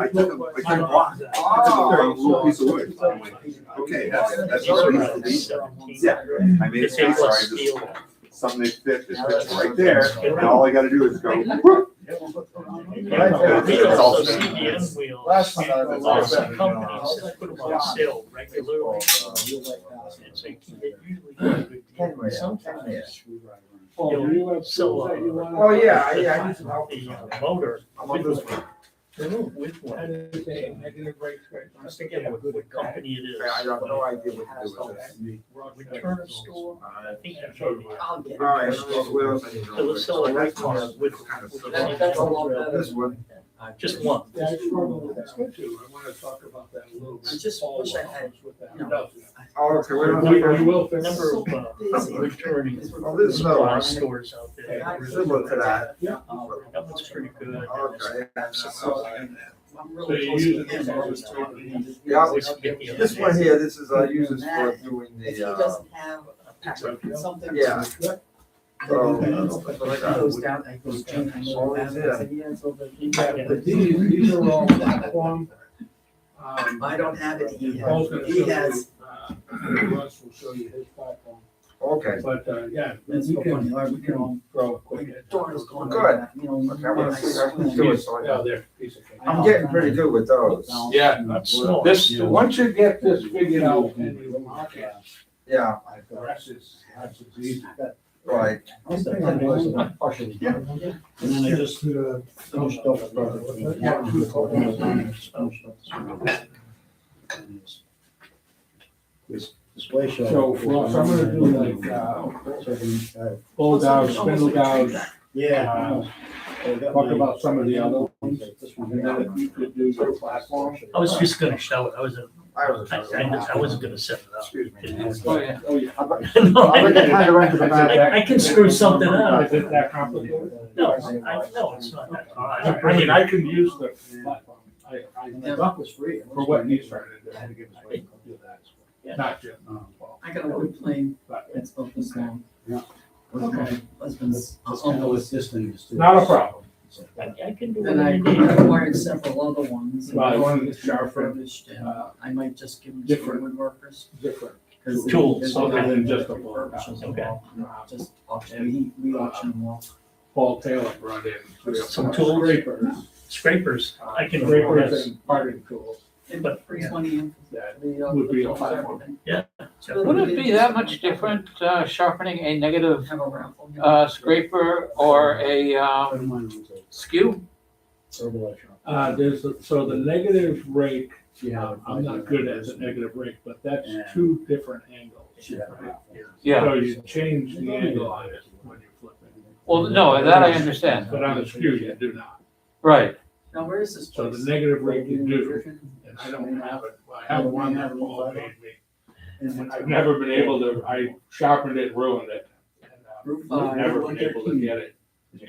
took a block. I took a little piece of wood. I'm like, okay, that's what it needs to be. Yeah, I made it, It's a so I plus just, steel. something that fits right there, and all I gotta do is go, whoop. It's also CBN wheels. Last time I was Lots there, of companies that put them on sale regularly. It's like, it usually does a good deal. Sometimes you'll sell Oh, yeah, I need some help. the motor I'm on this one. with one. That is a negative rate straight. I forget what company it is. I have no idea what to do with this. Return store, I think that's I'll get it. All right, what else I need to know? They'll sell a right car with. That's a lot better. This one. Just one. Yeah, I struggle with that too. I wanna talk about that a little bit. I just wish I had, With that. you know, Oh, okay, what else? We will fix Number it. of returning Oh, this is another supply one. stores out there. Similar to that. That one's pretty good. Okay. I'm So really you close use to it him, for I was talking. Yeah, Always get the other this one here, this is, I use this for If doing he the, doesn't have something. Yeah. So, Goes down, it goes Jim, I know Always, that, I said, yeah, so the. But these are all platform. I don't have it, he Paul's has, gonna he show has. you, Russ will show you his platform. okay. But, yeah, That's we so can, funny, I, we you know, can throw a quick my hit. daughter's going. Good. You know, Okay, I wanna see, I can I do it, so I Oh, know. there, piece of cake. I'm getting pretty good with those. Yeah, That's small. this, once you get this figured out and you mark it, Yeah, the rest is, that's easy. right. Partially done. And then I just finished up. Display show. So, Ross, I'm gonna do like, full gouge, spindle gouge, Yeah. talk about some of the other ones. And then if you could do your platform. I was just gonna show it, I wasn't, I was. I wasn't gonna set it up. Excuse me. Oh, yeah. Oh, yeah. No, I think I kind of went to the back. I can screw something up. Is it that complicated? No, no, it's not that. I mean, I can use the platform. The buck was free. For what he's trying to do. I had to give his I weight. can do that. Not Jim. Paul. I got a wood plane But that's about this long. Yeah. With my husband's That's kind of what uncle's. this thing is too. Not a problem. I can do Then I what you need. acquired several other ones. Well, I wanted to It's sharpen, refurbished, and I might just give them to different. woodworkers. Different. 'Cause they- Tools, there's other a guy than that just a refurbishes them Okay. all. Just auction, we auction them all. Paul Taylor brought in Some tools. Scrapers. Scrapers, I can. Scrapers and parting tools. But for 20 in. That the, would be a tools, platform. everything. Would it be that much different, sharpening a negative, Have a raffle. scraper or a, skew? So the negative rake, Yeah. I'm not good at the negative rake, but that's two different angles. Yeah. So you change the angle on it when you flip it. Well, no, that I understand. But on the skew, you do not. Right. Now, where is this So place? the negative rake you do, and I don't have it. I have one that Paul made me. And I've never been able to, I sharpened it, ruined it. And, Route I've 5. never been able to get it.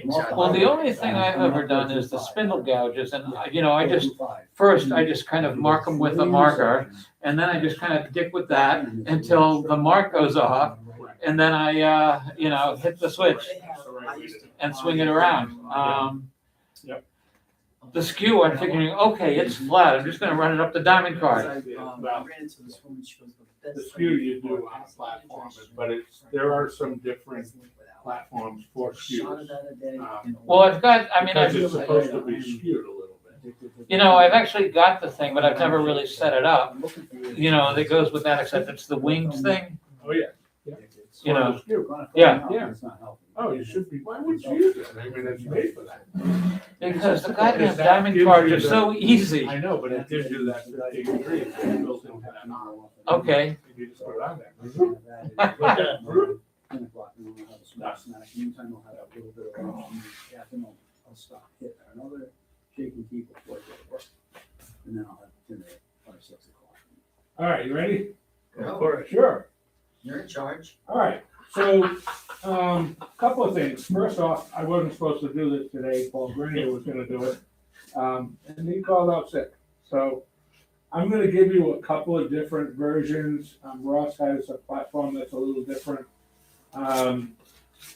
Well, the only thing I've ever done is the spindle gouges, and, I just kind of mark them with a marker, and then I just kind of dick with that until the mark goes off, and then I, hit the switch and swing it around. Yep. The skew, I'm thinking, okay, it's flat, I'm just gonna run it up the diamond card. I ran into this woman, she goes, the The best skew thing you do on a platform, but there are some different platforms for Shot skews. of that a day. Well, I've got, Because it's supposed to be skewed a little bit. I've actually got the thing, but I've never really set it up, that goes with that, except it's the winged thing. Oh, yeah. You know, For the skew. yeah. It's not helping. Oh, you should be, why would you use it? I mean, it's made for that. Because the goddamn diamond cards are so easy. I know, but it gives you that 50 degrees built into that knob. Okay. You just put it on there. But, 10 o'clock, and I'll have a small snack, meantime I'll have a little bit of, afternoon, I'll stop, hit another shaking tea before I go to work. And then I'll have dinner at 5, 6 o'clock. All right, you ready? Go for it. Sure. You're in charge. All right, so, couple of things. First off, I wasn't supposed to do this today. Paul Grenier was gonna do it. And he called out sick. So I'm gonna give you a couple of different versions. Ross has a platform that's a little different.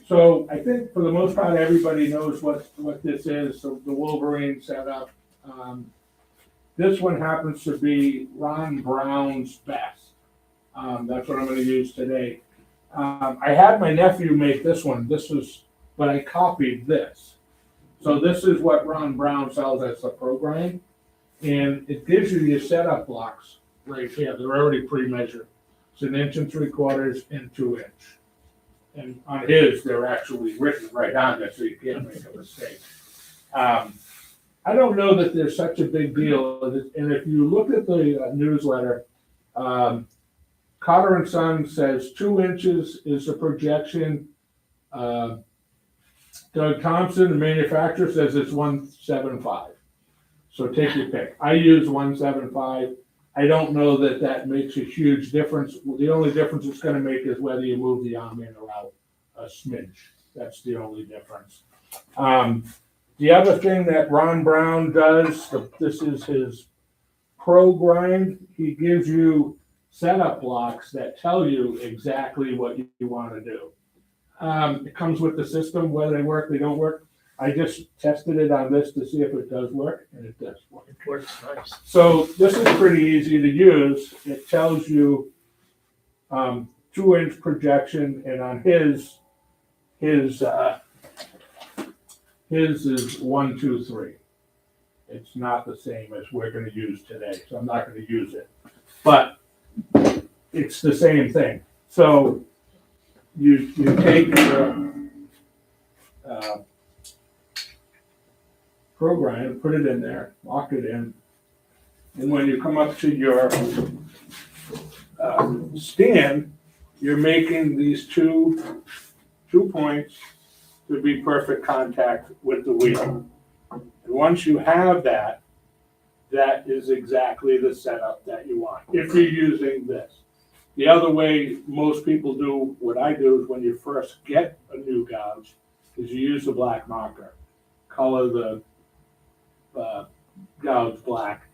So I think for the most part, everybody knows what this is, so the Wolverine setup. This one happens to be Ron Brown's best. That's what I'm gonna use today. I had my nephew make this one. But I copied this. So this is what Ron Brown sells as the program. And it gives you your setup blocks right here. They're already pre-measured. It's 1 3/4 and 2 inch. And on his, they're actually written right on there, so you can't make a mistake. I don't know that there's such a big deal. And if you look at the newsletter, Cotter and Son says 2 inches is the projection. Doug Thompson, the manufacturer, says it's 175. So take your pick. I use 175. I don't know that that makes a huge difference. The only difference it's gonna make is whether you move the arm in or out a smidge. That's the only difference. The other thing that Ron Brown does, this is his Pro Grind. He gives you setup blocks that tell you exactly what you want to do. It comes with the system, whether they work, they don't work. I just tested it on this to see if it does work, and it does work. It works nice. So this is pretty easy to use. It tells you 2-inch projection, and on his is 1, 2, 3. It's not the same as we're going to use today, so I'm not going to use it. But it's the same thing. So you take your program, put it in there, lock it in, and when you come up to your stand, you're making these two points to be perfect contact with the wheel. And once you have that, that is exactly the setup that you want, if you're using this. The other way most people do, what I do is when you first get a new gouge, is you use a black marker, color the gouge black,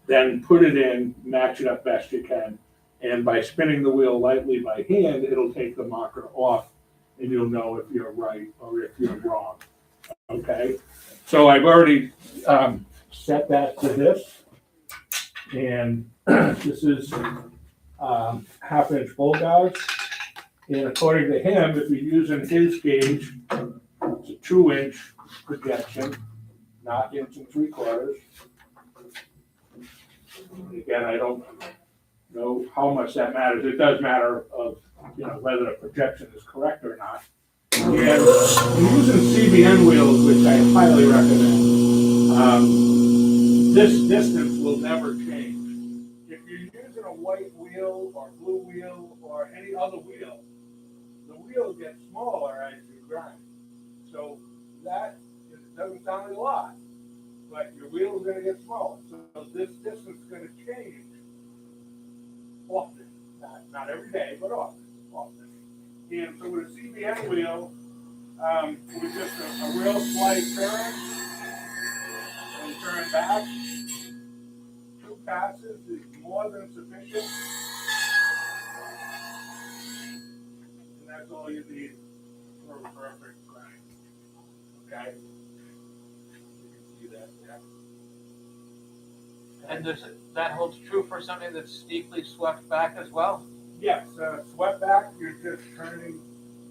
then put it in, match it up best you can, and by spinning the wheel lightly by hand, it'll take the marker off, and you'll know if you're right or if you're wrong. Okay, so I've already set that to this, and this is 1/2-inch bowl gouge, and according to him, if you're using his gauge, it's a 2-inch projection, not 1 3/4. Again, I don't know how much that matters. It does matter of, whether the projection is correct or not. And I'm using CBN wheels, which I highly recommend. This distance will never change. If you're using a white wheel or blue wheel or any other wheel, the wheel gets smaller as you grind. So that doesn't sound like a lot, but your wheel is going to get smaller. So this distance is going to change often. Not every day, but often. And so with a CBN wheel, with just a real slight turn and turn back, 2 passes is more than sufficient. And that's all you need for a perfect grind. Okay? You can see that there. And that holds true for something that's steeply swept back as well? Yes, swept back, you're just turning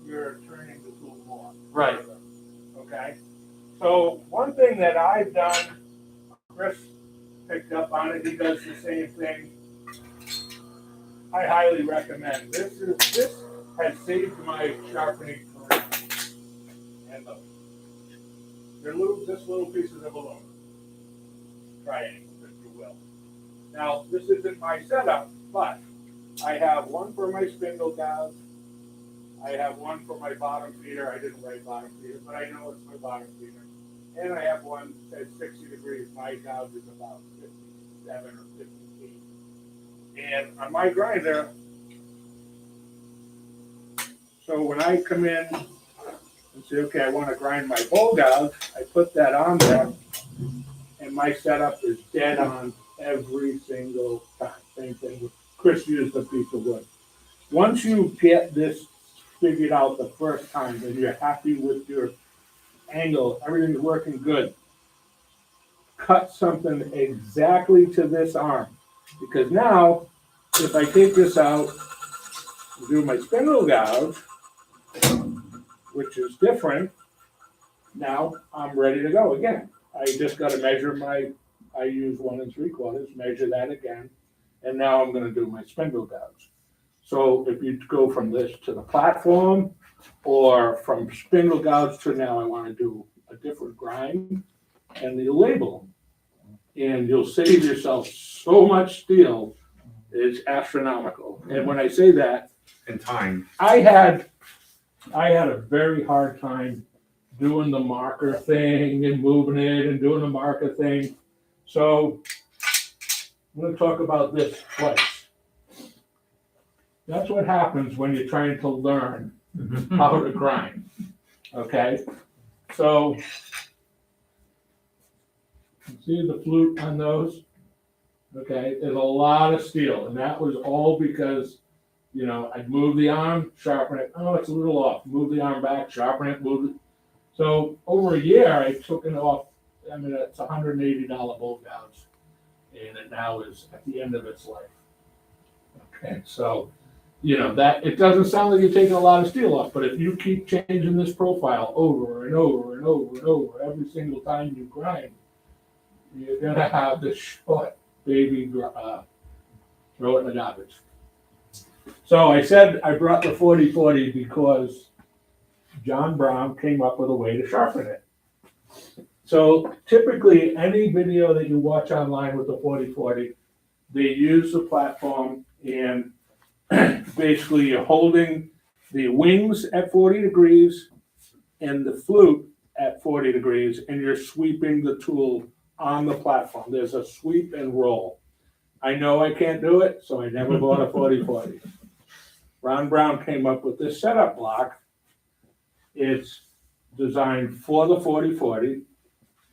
the tool more. Right. Okay? So one thing that I've done, Chris picked up on it, he does the same thing. I highly recommend. This has saved my sharpening career. And they're just little pieces of aluminum. Triangles, if you will. Now, this isn't my setup, but I have one for my spindle gouge. I have one for my bottom feeder. I didn't write bottom feeder, but I know it's my bottom feeder. And I have one at 60 degrees. My gouge is about 57 or 58. And on my grinder, so when I come in and say, okay, I want to grind my bowl gouge, I put that on there, and my setup is dead on every single time. Same thing with Chris used a piece of wood. Once you get this figured out the first time and you're happy with your angle, everything's working good, cut something exactly to this arm. Because now, if I take this out and do my spindle gouge, which is different, now I'm ready to go again. I just got to measure I use 1 3/4, measure that again, and now I'm going to do my spindle gouge. So if you go from this to the platform, or from spindle gouge to now I want to do a different grind, and the label, and you'll save yourself so much steel, it's astronomical. And when I say that, And time. I had a very hard time doing the marker thing and moving it and doing the marker thing. So I'm going to talk about this twice. That's what happens when you're trying to learn how to grind. Okay? So see the flute on those? okay? There's a lot of steel, and that was all because, you know, I'd move the arm, sharpen it, oh, it's a little off, move the arm back, sharpen it, move it. So over a year, I took it off, I mean, it's $180 bolt gouge, and it now is at the end of its life. Okay, so, you know, that, it doesn't sound like you're taking a lot of steel off, but if you keep changing this profile over and over and over and over, every single time you grind, you're gonna have this short baby, throw it in the garbage. So I said I brought the 40/40 because John Brown came up with a way to sharpen it. So typically, any video that you watch online with the 40/40, they use the platform, and basically you're holding the wings at 40 degrees and the flute at 40 degrees, and you're sweeping the tool on the platform. There's a sweep and roll. I know I can't do it, so I never bought a 40/40. Ron Brown came up with this setup block. It's designed for the 40/40.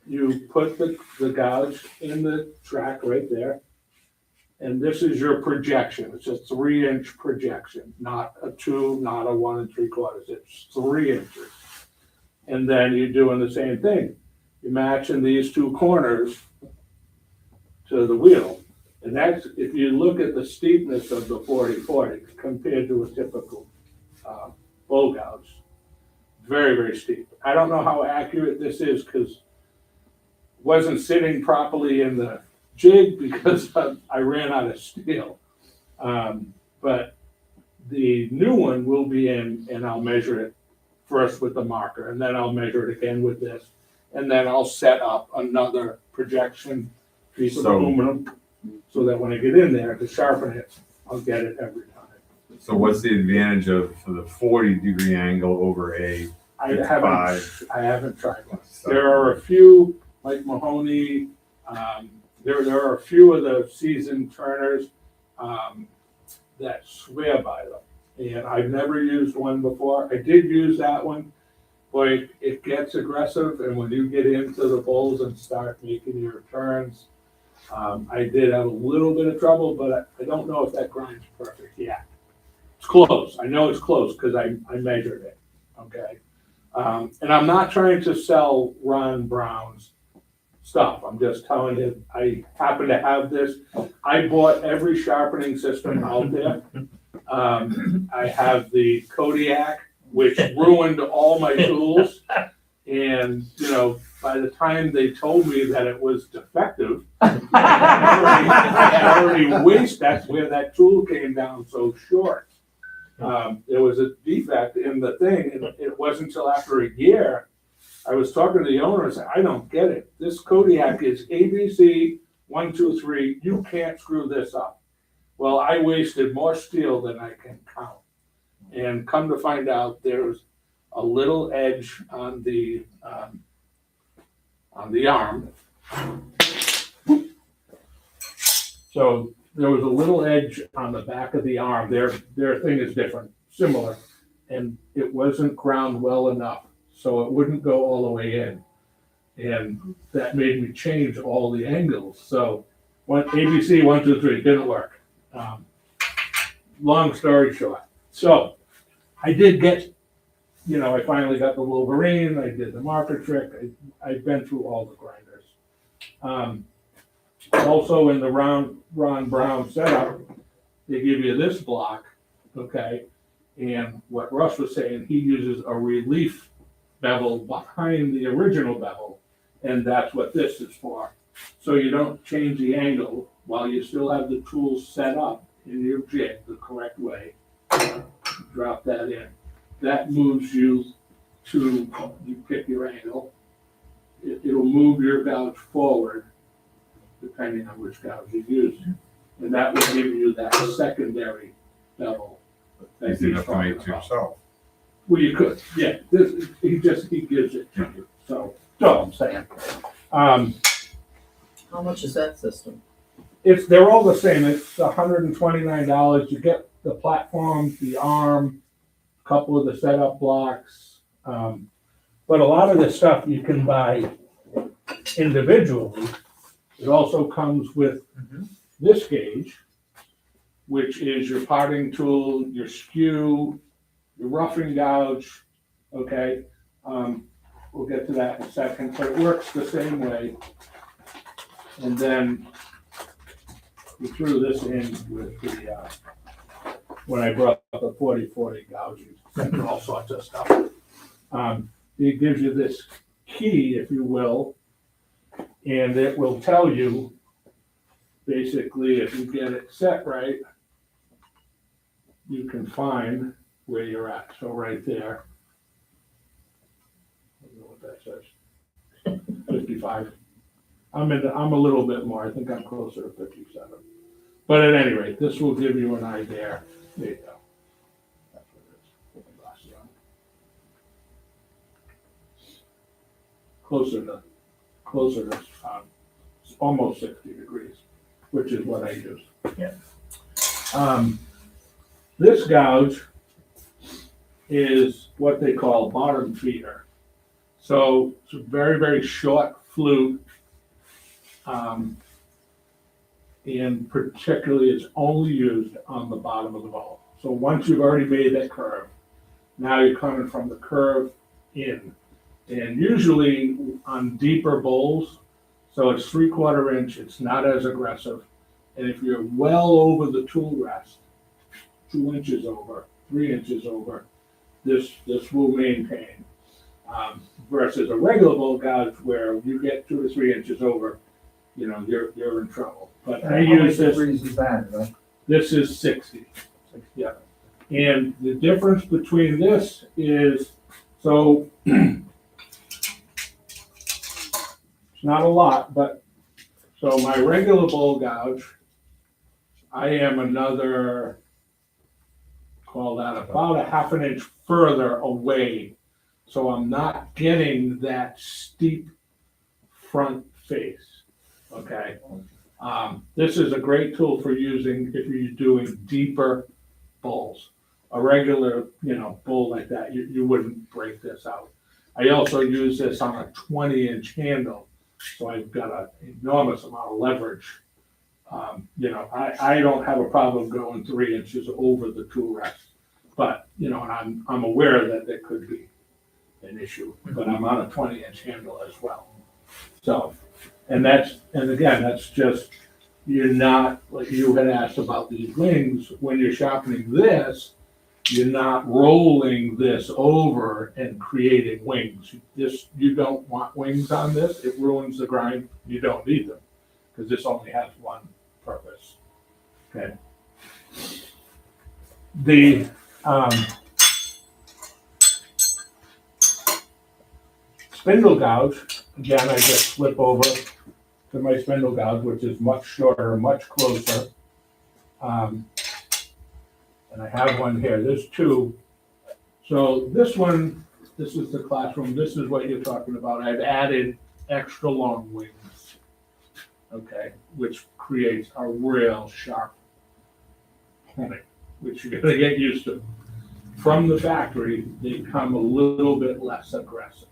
You put the gouge in the track right there. And this is your projection. It's a 3-inch projection, not a 2, not a 1 3/4. It's 3 inches. And then you're doing the same thing. You're matching these two corners to the wheel. And that's, if you look at the steepness of the 40/40 compared to a typical bowl gouge, very, very steep. I don't know how accurate this is because it wasn't sitting properly in the jig because I ran out of steel. But the new one will be in, and I'll measure it first with the marker, and then I'll measure it again with this. And then I'll set up another projection piece of aluminum so that when I get in there to sharpen it, I'll get it every time. So what's the advantage of the 40-degree angle over a I 55? haven't tried one. There are a few, like Mahoney, there are a few of the seasoned turners that swear by them. And I've never used one before. I did use that one. Boy, it gets aggressive, and when you get into the bowls and start making your turns, I did have a little bit of trouble, but I don't know if that grind's perfect yet. It's close. I know it's close because I measured it, okay? And I'm not trying to sell Ron Brown's stuff. I'm just telling you, I happen to have this. I bought every sharpening system out there. I have the Kodiak, which ruined all my tools. And, you know, by the time they told me that it was defective, I had already wasted. That's where that tool came down so short. There was a defect in the thing, and it wasn't until after a year I was talking to the owner and said, I don't get it. This Kodiak is ABC 1, 2, 3. You can't screw this up. Well, I wasted more steel than I can count. And come to find out, there's a little edge on the arm. So there was a little edge on the back of the arm. Their thing is different, similar, and it wasn't ground well enough, so it wouldn't go all the way in. And that made me change all the angles. So ABC 1, 2, 3 didn't work. Long story short. So I did get, you know, I finally got the Wolverine, I did the marker trick, I've been through all the grinders. Also in the Ron Brown setup, they give you this block, okay? And what Russ was saying, he uses a relief bevel behind the original bevel, and that's what this is for. So you don't change the angle while you still have the tools set up in your jig the correct way. Drop that in. That moves you to, you pick your angle. It'll move your gouge forward depending on which gouge you use. And that will give you that secondary bevel. Easy enough to make to yourself. Well, you could, yeah. He gives it to you. So that's all I'm saying. How much is that system? They're all the same. It's $129. You get the platform, the arm, a couple of the setup blocks. But a lot of this stuff you can buy individually. It also comes with this gauge, which is your potting tool, your skew, your roughing gouge, okay? We'll get to that in a second, but it works the same way. And then we threw this in with the, when I brought up the 40-40 gouges and all sorts of stuff. It gives you this key, if you will, and it will tell you, basically, if you get it set right, you can find where you're at. So right there, I don't know what that says, 55. I'm a little bit more. I think I'm closer to 57. But at any rate, this will give you an idea. There you go. That's what it is. Put my glasses on. Closer to almost 60 degrees, which is what I use. Yeah. This gouge is what they call bottom feeder. So it's a very, very short flute. And particularly it's only used on the bottom of the bowl. So once you've already made that curve, now you're coming from the curve in. And usually on deeper bowls, so it's 3/4 inch, it's not as aggressive. And if you're well over the tool rest, 2 inches over, 3 inches over, this will maintain. Versus a regular bowl gouge where you get 2 to 3 inches over, you're in trouble. But I use this. Degrees is that, right? This is 60. Yeah. And the difference between this is, so it's not a lot, but so my regular bowl gouge, I am another, call that about a 1/2 inch further away. So I'm not getting that steep front face, okay? This is a great tool for using if you're doing deeper bowls. A regular, bowl like that, you wouldn't break this out. I also use this on a 20-inch handle, so I've got an enormous amount of leverage. I don't have a problem going 3 inches over the tool rest, but, and I'm aware that there could be an issue, but I'm on a 20-inch handle as well. So, and again, that's just, you're not, like you had asked about these wings, when you're sharpening this, you're not rolling this over and creating wings. You don't want wings on this, it ruins the grind, you don't need them, because this only has one purpose, okay? The, spindle gouge, again, I just flip over to my spindle gouge, which is much shorter, much closer. And I have one here, there's two. So this one, this is the classroom, this is what you're talking about. I've added extra long wings, okay, which creates a real sharp point, which you're gonna get used to. From the factory, they come a little bit less aggressive.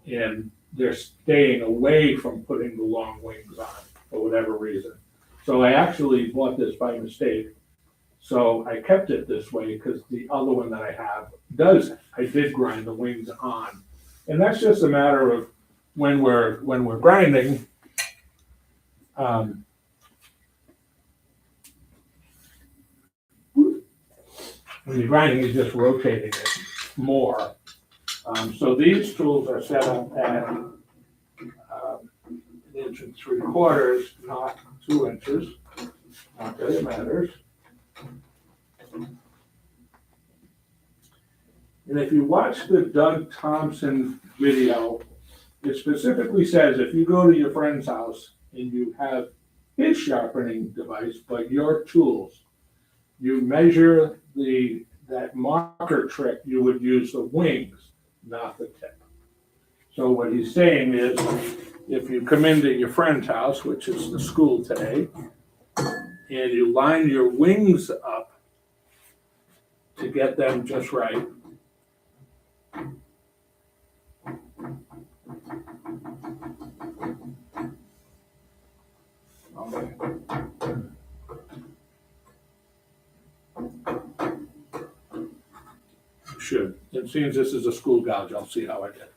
And they're staying away from putting the long wings on for whatever reason. So I actually bought this by mistake. So I kept it this way because the other one that I have I did grind the wings on. And that's just a matter of when we're grinding, when you're grinding, you're just rotating it more. So these tools are set up at 1 3/4 inches, not 2 inches. Not that it matters. And if you watch the Doug Thompson video, it specifically says if you go to your friend's house and you have his sharpening device, but your tools, you measure that marker trick, you would use the wings, not the tip. So what he's saying is, if you come into your friend's house, which is the school today, and you line your wings up to get them just right, should. And seeing as this is a school gouge, I'll see how I did.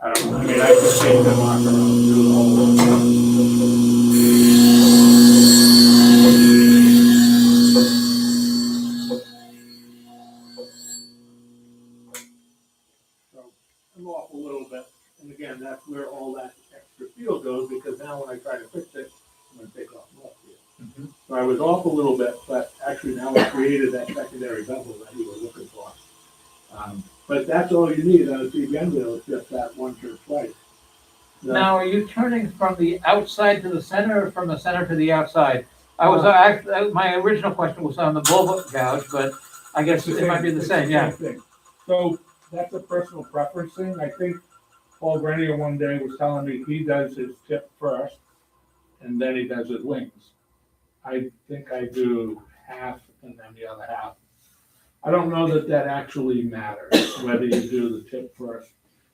I don't know, I mean, I can change the marker around and do the So I'm off a little bit, and again, that's where all that extra feel goes, because now when I try to fix it, I'm gonna take off more feel. So I was off a little bit, but actually now I created that secondary bevel that you were looking for. But that's all you need on a CBN wheel, is just that one turn twice. Now, are you turning from the outside to the center or from the center to the outside? I was, actually, my original question was on the bull gouge, but I guess it might be the same, yeah. Thing. So that's a personal preference thing. I think Paul Grenier one day was telling me he does his tip first, and then he does his wings. I think I do half and then the other half. I don't know that that actually matters, whether you do the tip first.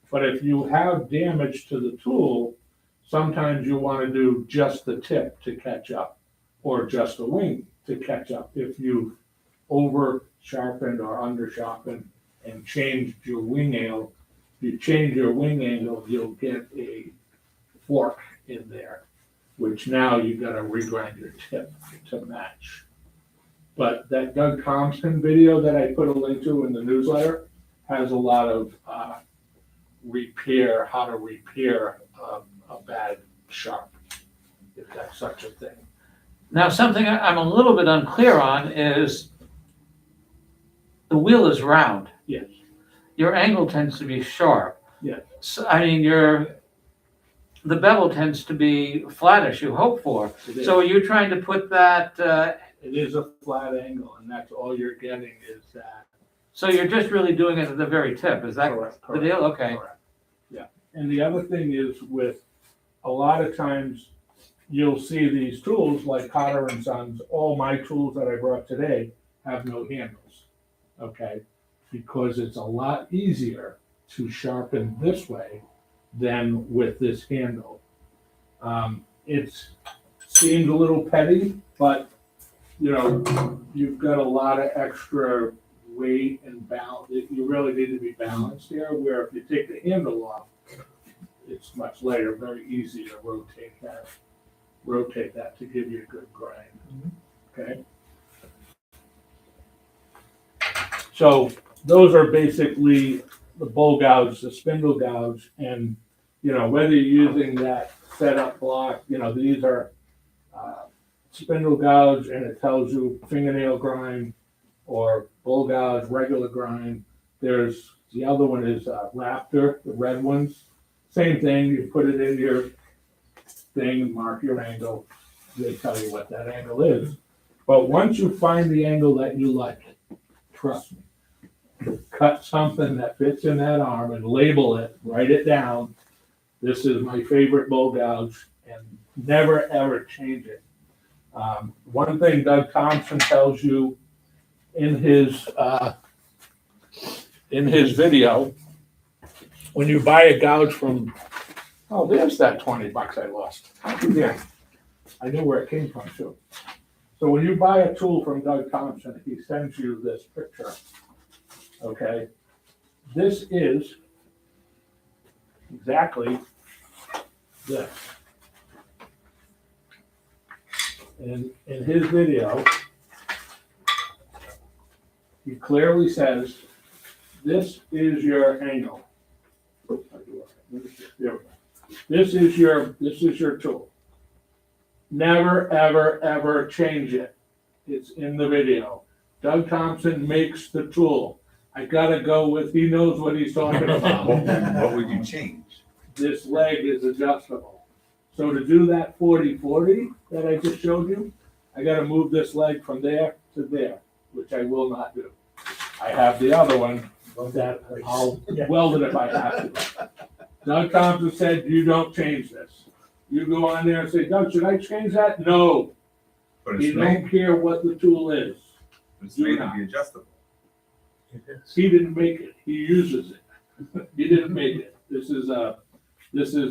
But if you have damage to the tool, sometimes you want to do just the tip to catch up, or just the wing to catch up. If you've over sharpened or under sharpened and changed your wing angle, if you change your wing angle, you'll get a fork in there, which now you gotta regrind your tip to match. But that Doug Thompson video that I put a link to in the newsletter has a lot of how to repair a bad sharp, if that's such a thing. Now, something I'm a little bit unclear on is the wheel is round. Yes, Your angle tends to be sharp. yes. So, I mean, the bevel tends to be flattish, you hope for. It is. So are you trying to put that, It is a flat angle, and that's all you're getting is that. so you're just really doing it at the very tip, is that Correct, the deal? Okay. Correct. Yeah, and the other thing is with, a lot of times, you'll see these tools like Cotter and Sons, all my tools that I brought today have no handles, okay? Because it's a lot easier to sharpen this way than with this handle. It seems a little petty, but you know, you've got a lot of extra weight and balance. You really need to be balanced here, where if you take the handle off, it's much lighter, very easy to rotate that to give you a good grind, okay? So those are basically the bowl gouge, the spindle gouge, and, you know, whether you're using that setup block, you know, these are spindle gouge, and it tells you fingernail grind, or bull gouge, regular grind. There's, the other one is Raptor, the red ones. Same thing, you put it in your thing, mark your angle, they tell you what that angle is. But once you find the angle that you like, trust me, cut something that fits in that arm and label it, write it down. This is my favorite bowl gouge, and never ever change it. One thing Doug Thompson tells you in his video, when you buy a gouge from, oh, there's that $20 I lost. Yeah, I knew where it came from too. So when you buy a tool from Doug Thompson, he sends you this picture, okay? This is exactly this. In his video, he clearly says, this is your angle. This is your tool. Never, ever, ever change it. It's in the video. Doug Thompson makes the tool. I gotta go with, he knows what he's talking about. What would you change? This leg is adjustable. So to do that 40-40 that I just showed you, I gotta move this leg from there to there, which I will not do. I have the other one that I'll weld it if I have to. Doug Thompson said, you don't change this. You go on there and say, Doug, should I change that? No. But it's You made, don't care what the tool is. it's made to be adjustable. He didn't make it, he uses it. He didn't make it. This is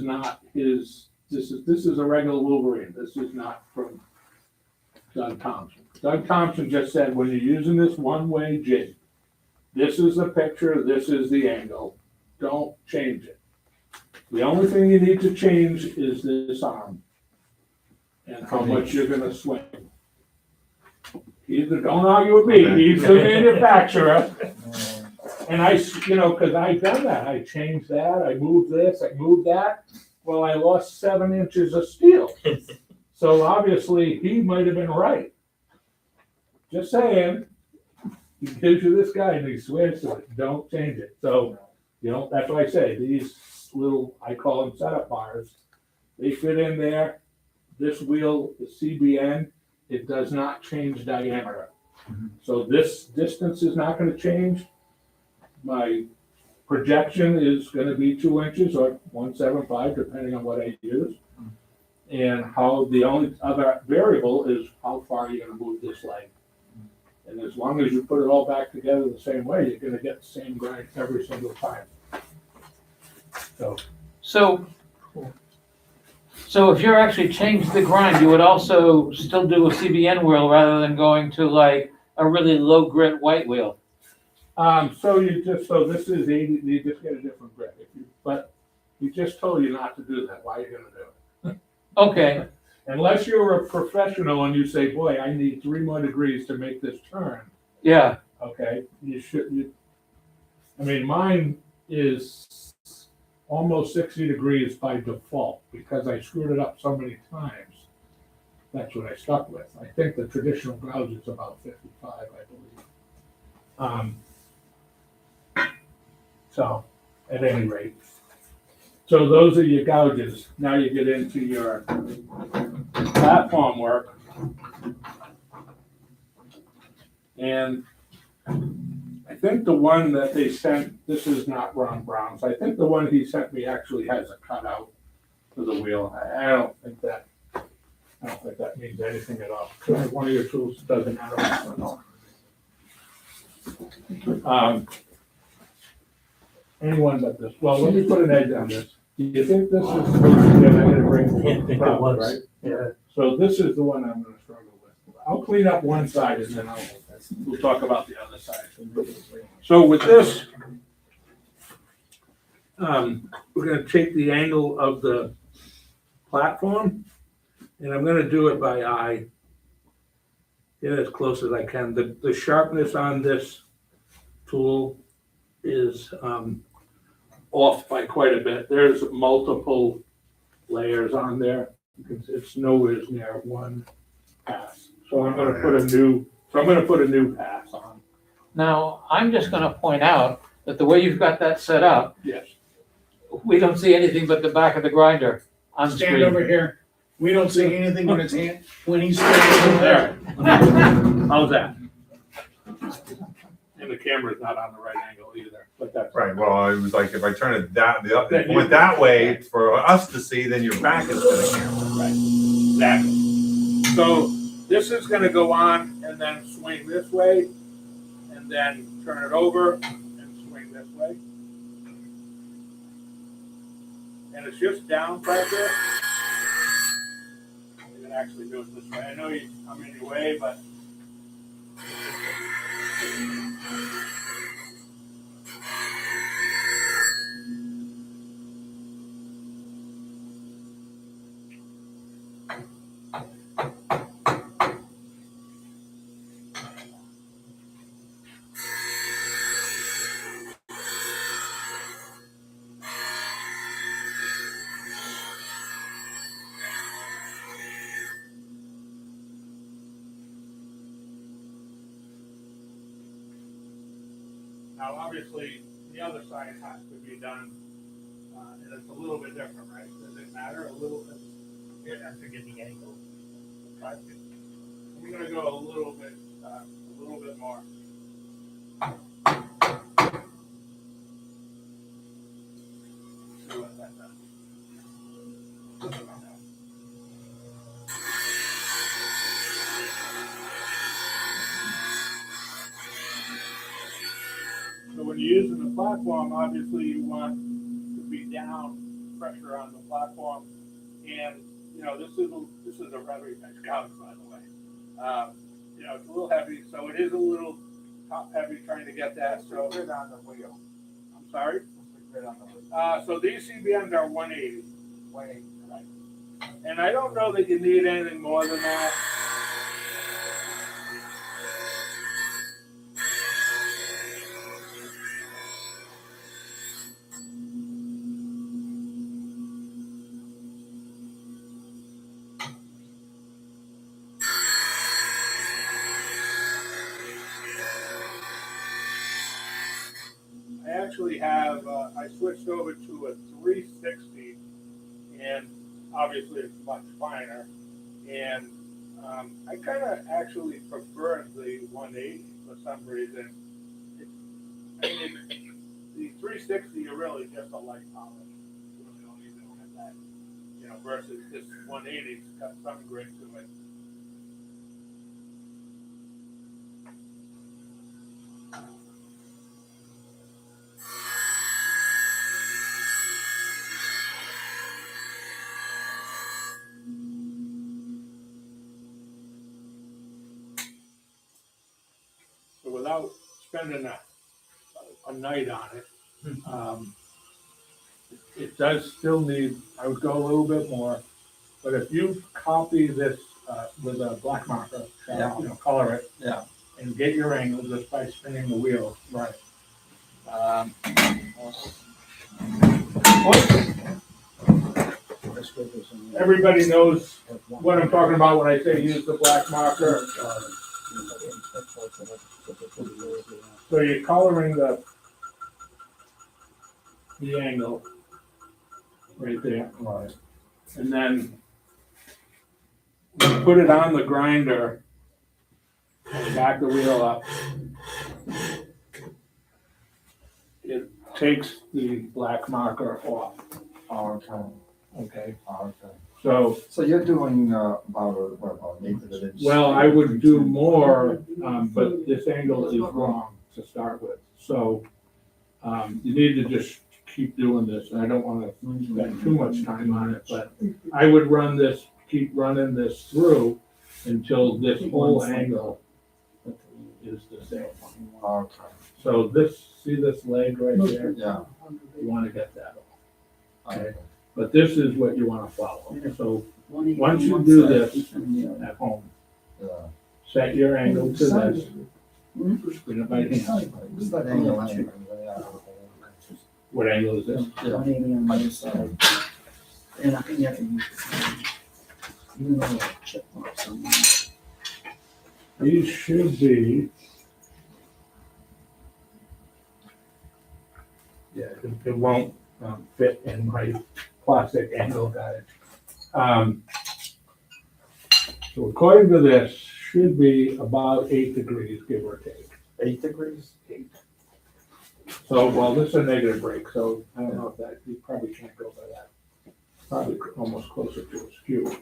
not his, this is a regular Wolverine. This is not from Doug Thompson. Doug Thompson just said, when you're using this one-way jig, This is the picture, this is the angle. Don't change it. The only thing you need to change is this arm and how much you're gonna swing. Either, don't argue with me, he's the manufacturer. And cause I've done that, I changed that, I moved this, I moved that. Well, I lost 7 inches of steel. So obviously, he might have been right. Just saying, he gives you this guy and he swears to it, don't change it. So, that's why I say, these little, I call them setup bars, they fit in there. This wheel, the CBN, it does not change diameter. So this distance is not gonna change. My projection is gonna be 2 inches or 1.75, depending on what I use. And how the only other variable is how far you're gonna move this leg. And as long as you put it all back together the same way, you're gonna get the same grind every single time. So if you're actually changing the grind, you would also still do a CBN wheel rather than going to like a really low grit white wheel. So this is 80, you just get a different grip. But he just told you not to do that. Why are you gonna do it? Okay, Unless you're a professional and you say, boy, I need 3 more degrees to make this turn, yeah, okay, mine is almost 60 degrees by default because I screwed it up so many times. That's what I stuck with. I think the traditional gouge is about 55, I believe. So, at any rate. So those are your gouges. Now you get into your platform work. And I think the one that they sent, this is not Ron Brown's, I think the one he sent me actually has a cutout for the wheel. I don't think that means anything at all. One of your tools doesn't matter. Anyone but this. Well, let me put an edge on this. Do you think this is supposed to be, I gotta bring I think it probably, was. right? Yeah. So this is the one I'm gonna struggle with. I'll clean up one side and then we'll talk about the other side. So with this, we're gonna take the angle of the platform and I'm gonna do it by eye. Get as close as I can. The sharpness on this tool is off by quite a bit. There's multiple layers on there. It's nowhere near one pass. So I'm gonna put a new pass on. now I'm just gonna point out that the way you've got that set up, Yes. we don't see anything but the back of the grinder on Stand screen. over here. We don't see anything when it's when he's standing over there. How's that? And the camera's not on the right angle either, but that's. Right, well, it was like, if I turn it if it went that way for us to see, then your back is to the camera. Right, exactly. So this is gonna go on and then swing this way, and then turn it over and swing this way. And it's just down pressure. You can actually do it this way. I know I'm in your way, but. Now, obviously, the other side has to be done, and it's a little bit different, right? Does it matter a little bit? You have to get the angle. I'm gonna go a little bit more. See what that does. So when you're using the platform, obviously you want to be down pressure on the platform. And, this is a very nice gouge, by the way. It's a little heavy, so it is a little top heavy trying to get that, so. Grid on the wheel. I'm sorry? What's the grid on the wheel? So these CBMs are 180, 180. and I don't know that you need anything more than that. I actually have, I switched over to a 360, and obviously it's much finer. And I kind of actually prefer the 180 for some reason. I mean, the 360 you really just a light polish. You really don't even have that, versus this 180's got some grit to it. So without spending a night on it, it does still need, I would go a little bit more, but if you copy this with a black marker, color it. Yeah. And get your angle just by spinning the wheel. Right. Everybody knows what I'm talking about when I say use the black marker. So you're coloring the angle right there. Right. And then you put it on the grinder, and back the wheel up. It takes the black marker off. Okay. Okay. Okay. So, you're doing about an eighth of an inch? well, I would do more, but this angle is wrong to start with. So, you need to just keep doing this. And I don't want to spend too much time on it, but I would keep running this through until this whole angle is the same. Okay. So see this leg right there? Yeah. You want to get that off. Okay. But this is what you want to follow. So once you do this at home, Yeah. set your angle to this. Spin it by hand. What's that angle anyway? Yeah. What angle is this? Yeah. 180 on the other side. And I think you have to use even though it's a chip mark somewhere. These should be. Yeah, it won't fit in my plastic angle guide. So according to this, should be about 8 degrees, give or take. 8 degrees? 8. So, well, this is a negative break, so I don't know if that, you probably can't go by that. Probably almost closer to a skew.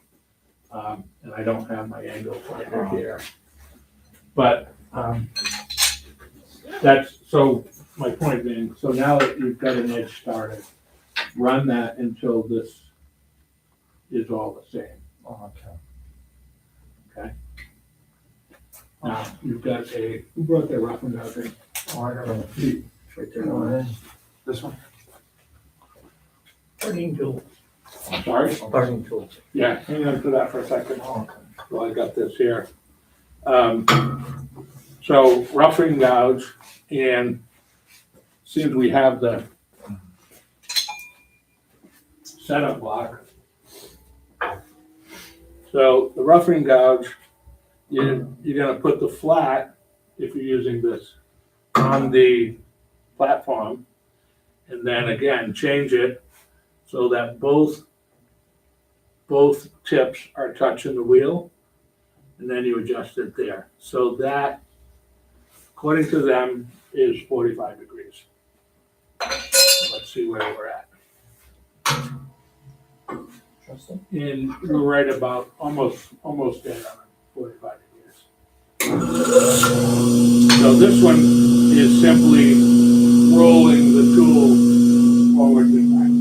And I don't have my angle finder here. But that's, so my point being, so now that you've got an edge started, run that until this is all the same. Okay. Okay. Now, you've got who brought their roughing out there? Oh, I got it. Pete, right there. This one? Parting tool. Sorry? Parting tool. Yeah, hang on to that for a second. Okay. Well, I got this here. So roughing gouge, and seems we have the setup block. So the roughing gouge, you're gonna put the flat, if you're using this, on the platform, and then again, change it so that both tips are touching the wheel, and then you adjust it there. So that, according to them, is 45 degrees. So let's see where we're at. Interesting. And we're right about, almost dead on 45 degrees. So this one is simply rolling the tool forward and back.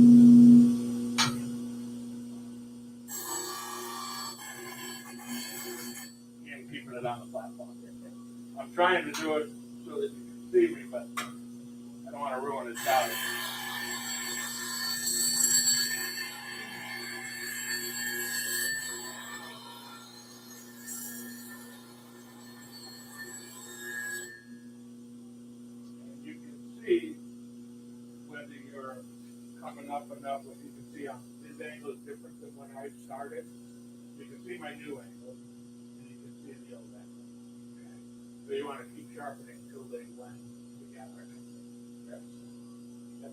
And keeping it on the platform. I'm trying to do it so that you can see me, but I don't wanna ruin it out. And you can see whether you're coming up enough, what you can see on this angle is different than when I started. You can see my new angle, and you can see the old angle. Okay? So you want to keep sharpening until they blend together. Yes. Yes.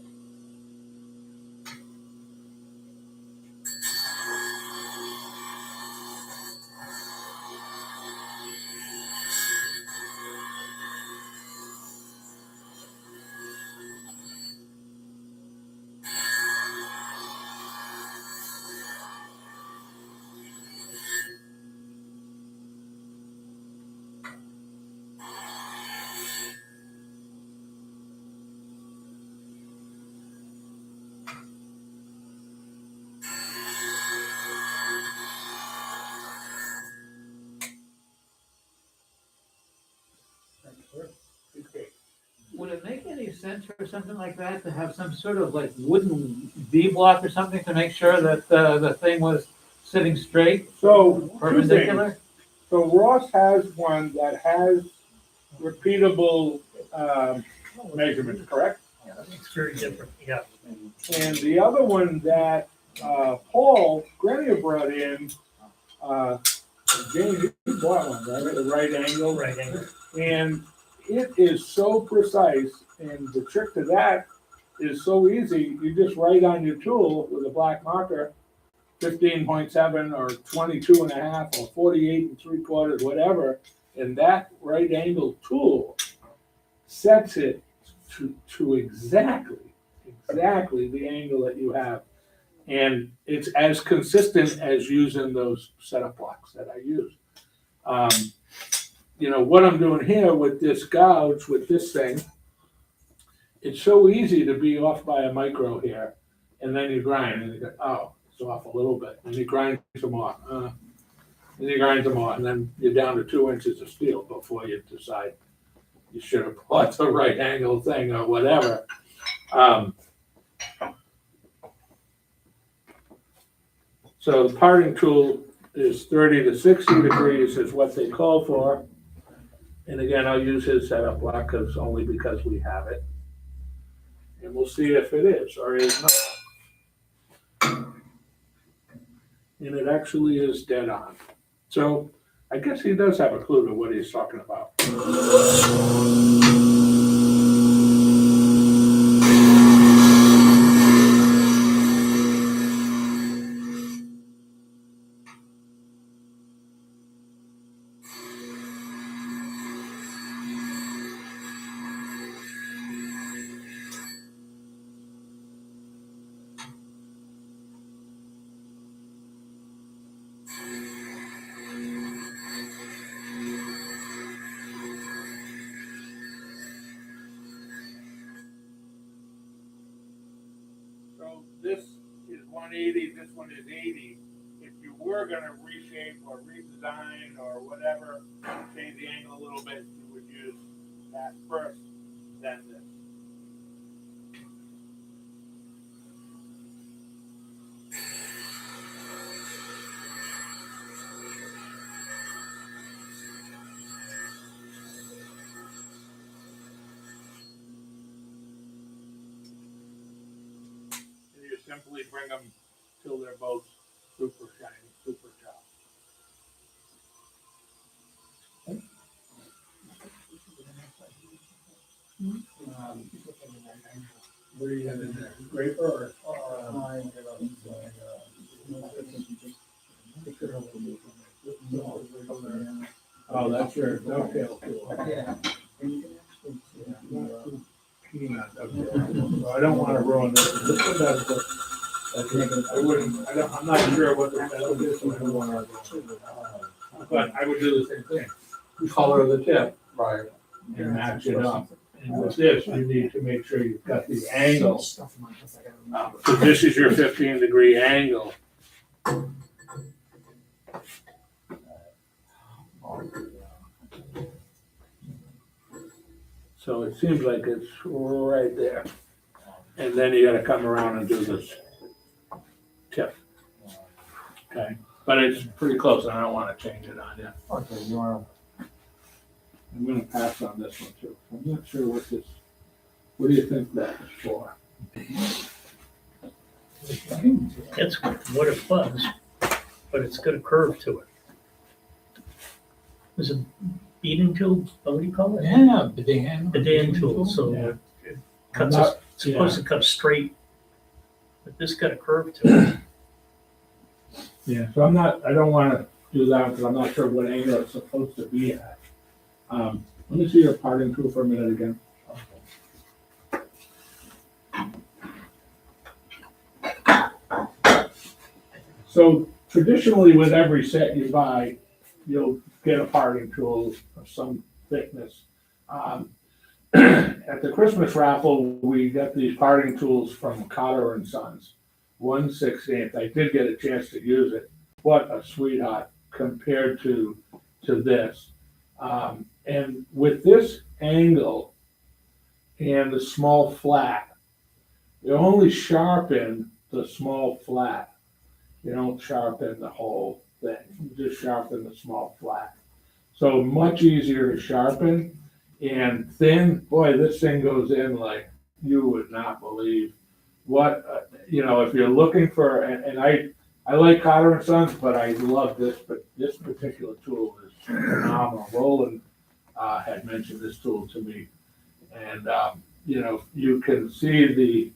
Okay. Would it make any sense for something like that to have some sort of like wooden V block or something to make sure that the thing was sitting straight, So, two things. perpendicular? So Ross has one that has repeatable, measurements, correct? It's very different, yeah. And the other one that, Paul Grenier brought in, James, you bought one, right, at the right angle? Right angle. And it is so precise, and the trick to that is so easy, you just write on your tool with a black marker, 15.7 or 22.5 or 48 3/4, whatever, and that right angle tool sets it to exactly the angle that you have. And it's as consistent as using those setup blocks that I use. You know, what I'm doing here with this gouge, with this thing, it's so easy to be off by a micro here. And then you grind and you go, oh, it's off a little bit. And you grind some more. And you grind some more. And then you're down to 2 inches of steel before you decide you should have bought the right angle thing or whatever. So the parting tool is 30 to 60 degrees is what they call for. And again, I'll use his setup block only because we have it. And we'll see if it is or is not. And it actually is dead on. So I guess he does have a clue to what he's talking about. So this is 180, this one is 80. If you were gonna reshape or redesign or whatever, change the angle a little bit, you would use that first, then this. And you simply bring them till they're both super shiny, super sharp. What do you have in there? Graper Oh, that's your dovetail tool. Yeah. Peanut dovetail. So I don't wanna ruin this. This one does the, I'm not sure what the metal is, so I don't wanna. But I would do the same thing. Color the tip. Right. And match it up. And with this, you need to make sure you've got the angle. So this is your 15-degree angle. So it seems like it's right there. And then you gotta come around and do this tip. Okay, but it's pretty close, and I don't wanna change it on you. Okay, you wanna, I'm gonna pass on this one too. I'm not sure what do you think that is for? It's what it was, but it's got a curve to it. Was it beating tool? What do you call it? Yeah, bedan. Bedan tool, so Yeah. it I'm cuts not- it's supposed to cut straight, but this got a curve to it. Yeah, so I don't wanna do that, because I'm not sure what angle it's supposed to be at. Let me see your parting tool for a minute again. So traditionally, with every set you buy, you'll get a parting tool of some thickness. At the Christmas raffle, we got these parting tools from Cotter and Sons, 1/16. I did get a chance to use it. What a sweetheart compared to this. And with this angle and the small flat, you only sharpen the small flat. You don't sharpen the whole thing, you just sharpen the small flat. So much easier to sharpen and thin. Boy, this thing goes in like you would not believe. What, if you're looking for, and I like Cotter and Sons, but I love this, but this particular tool is phenomenal. Roland had mentioned this tool to me, and you can see the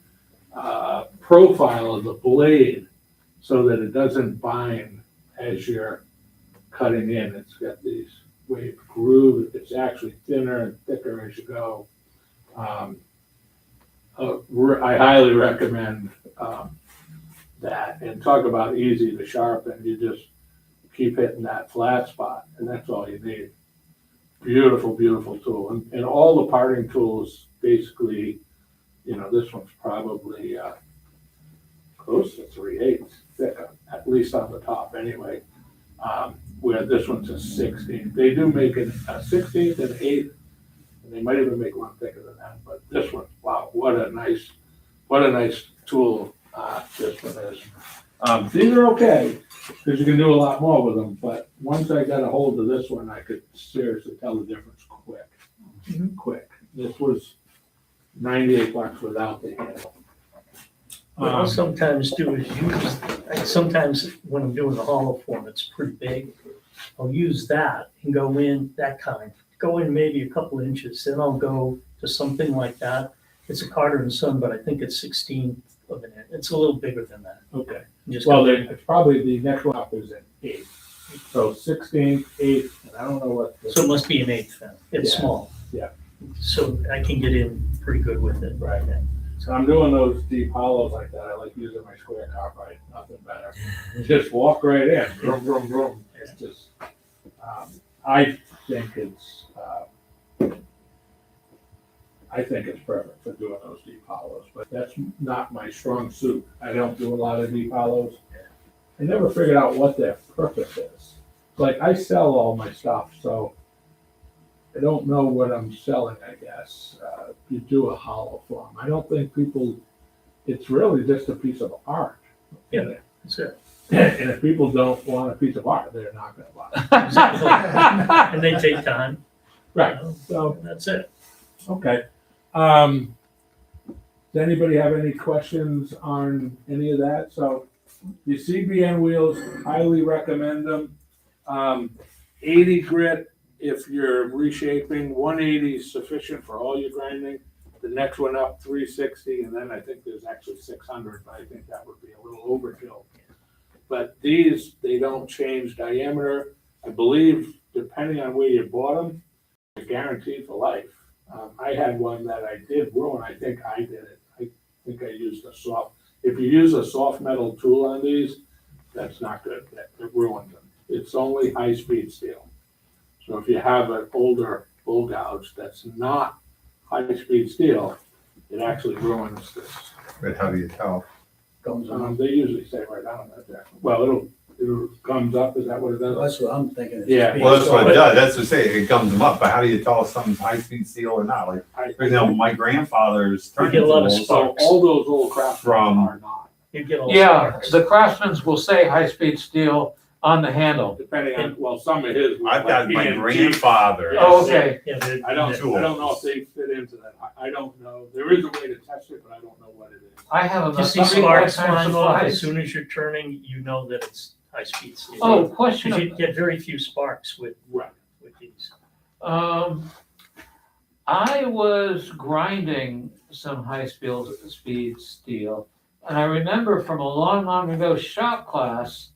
profile of the blade so that it doesn't bind as you're cutting in. It's got these wave grooves. It's actually thinner and thicker as you go. I highly recommend that. And talk about easy to sharpen. You just keep hitting that flat spot, and that's all you need. Beautiful, beautiful tool. And all the parting tools, basically, this one's probably close to 3/8 thick, at least on the top anyway. Where this one's a 16th. They do make it a 16th and 8th, and they might even make one thicker than that. But this one, wow, what a nice tool this one is. These are okay because you can do a lot more with them. But once I got a hold of this one, I could seriously tell the difference quick. Quick. This was $98 without the handle. What I'll sometimes do is sometimes when I'm doing the hollow form, it's pretty big. I'll use that and go in maybe a couple inches, then I'll go to something like that. It's a Carter and Son, but I think it's 16th of an inch. It's a little bigger than that. Okay. Just Well, go- it's probably the next one up is an 8th. So 16th, 8th, and I don't know what. So it must be an 8th then. It's Yeah. small. Yeah. So I can get in pretty good with it. Right. So I'm doing those deep hollows like that. I like using my square carbide, nothing better. Just walk right in, vroom, vroom, vroom. It's just, I think it's perfect for doing those deep hollows, but that's not my strong suit. I don't do a lot of deep hollows. I never figured out what their purpose is. Like, I sell all my stuff, so I don't know what I'm selling, I guess. You do a hollow form. I don't think it's really just a piece of art. Yeah, that's it. And if people don't want a piece of art, they're not gonna buy it. Exactly. And they take time. Right, so, That's it. okay. Does anybody have any questions on any of that? So, the CBN wheels, highly recommend them. 80 grit if you're reshaping, 180 is sufficient for all your grinding. The next one up, 360, and then I think there's actually 600, but I think that would be a little overkill. But these, they don't change diameter. I believe, depending on where you bought them, they're guaranteed for life. I had one that I did ruin. I think I did it. I think I used if you use a soft metal tool on these, that's not good. It ruins them. It's only high-speed steel. So if you have an older bull gouge that's not high-speed steel, it actually ruins this. But how do you tell? They usually say right on it there. Well, it'll it comes up, is that what it does? That's what I'm thinking. It's Yeah. being Well, that's what it stored. does, that's to say, it gums them up, but how do you tell if something's high-speed steel or not? Like, for example, my grandfather's You turning get a lot of tools, So sparks. all those old craftsmen From- are not, You get all Yeah, sparks. the Craftsman's will say high-speed steel on the handle. depending on, well, some of his. I've got my antique. grandfather. Oh, okay. Yeah, I don't know if they fit into that. I don't know. There is a way to test it, but I don't know what it is. I have You a see three sparks lifetime flying off as supplies. soon as you're turning, you know that it's high-speed steel. Oh, question, Because you get very few sparks with Right. these. I was grinding some speed steel, and I remember from a long, long ago shop class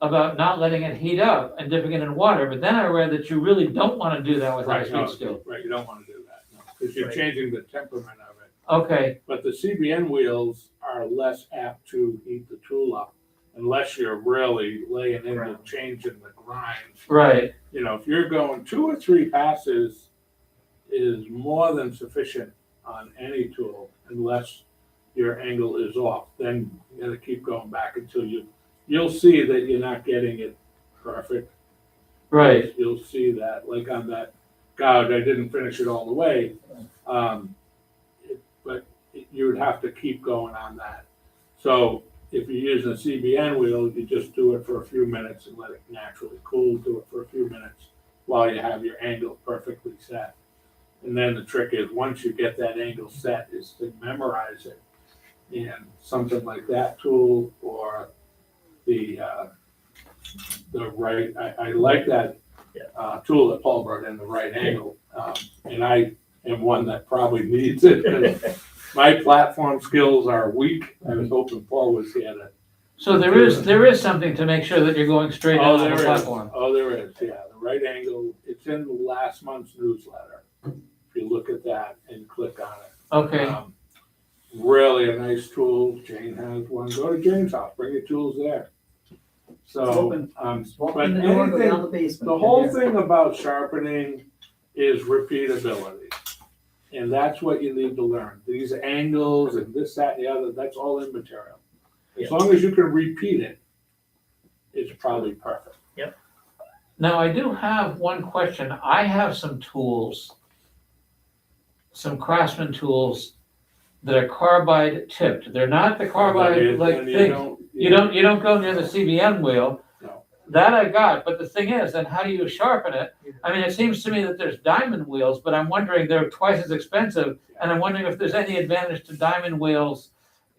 about not letting it heat up and dipping it in water, but then I read that you really don't want to do that with Right, no, high-speed steel. right, you don't want to do that, no, because you're Right. changing the temperament of it. Okay, But the CBN wheels are less apt to heat the tool up unless you're really laying in the change in the grinds. right, You know, if you're going 2 or 3 passes is more than sufficient on any tool unless your angle is off. Then you gotta keep going back until you'll see that you're not getting it perfect. right. You'll see that, like on that gouge, I didn't finish it all the way. But you would have to keep going on that. So if you're using a CBN wheel, you just do it for a few minutes and let it naturally cool. Do it for a few minutes while you have your angle perfectly set. And then the trick is, once you get that angle set, is to memorize it. And something like that tool or the right, I like that tool that Paul brought in, the right angle. And I am one that probably needs it, 'cause my platform skills are weak. I was hoping Paul was here to. So there is something to make sure that you're going straight Oh, down on there the is. platform. Oh, there is, yeah, the right angle, it's in last month's newsletter. If you look at that and click on it. Okay, Really a nice tool, Jane has one, go to Jane's house, bring your tools there. So, Open. Walk but in the door, go down anything, the basement. the whole thing about sharpening is repeatability. And that's what you need to learn. These angles and this, that, and the other, that's all immaterial. As long as you can repeat it, it's probably perfect. now I do have one question. I have some tools, some Craftsman tools that are carbide tipped. They're not the carbide like And thing. You don't go near the CBN wheel. No. That I got, but the thing is, then how do you sharpen it? I mean, it seems to me that there's diamond wheels, but I'm wondering, they're twice as expensive, and I'm wondering if there's any advantage to diamond wheels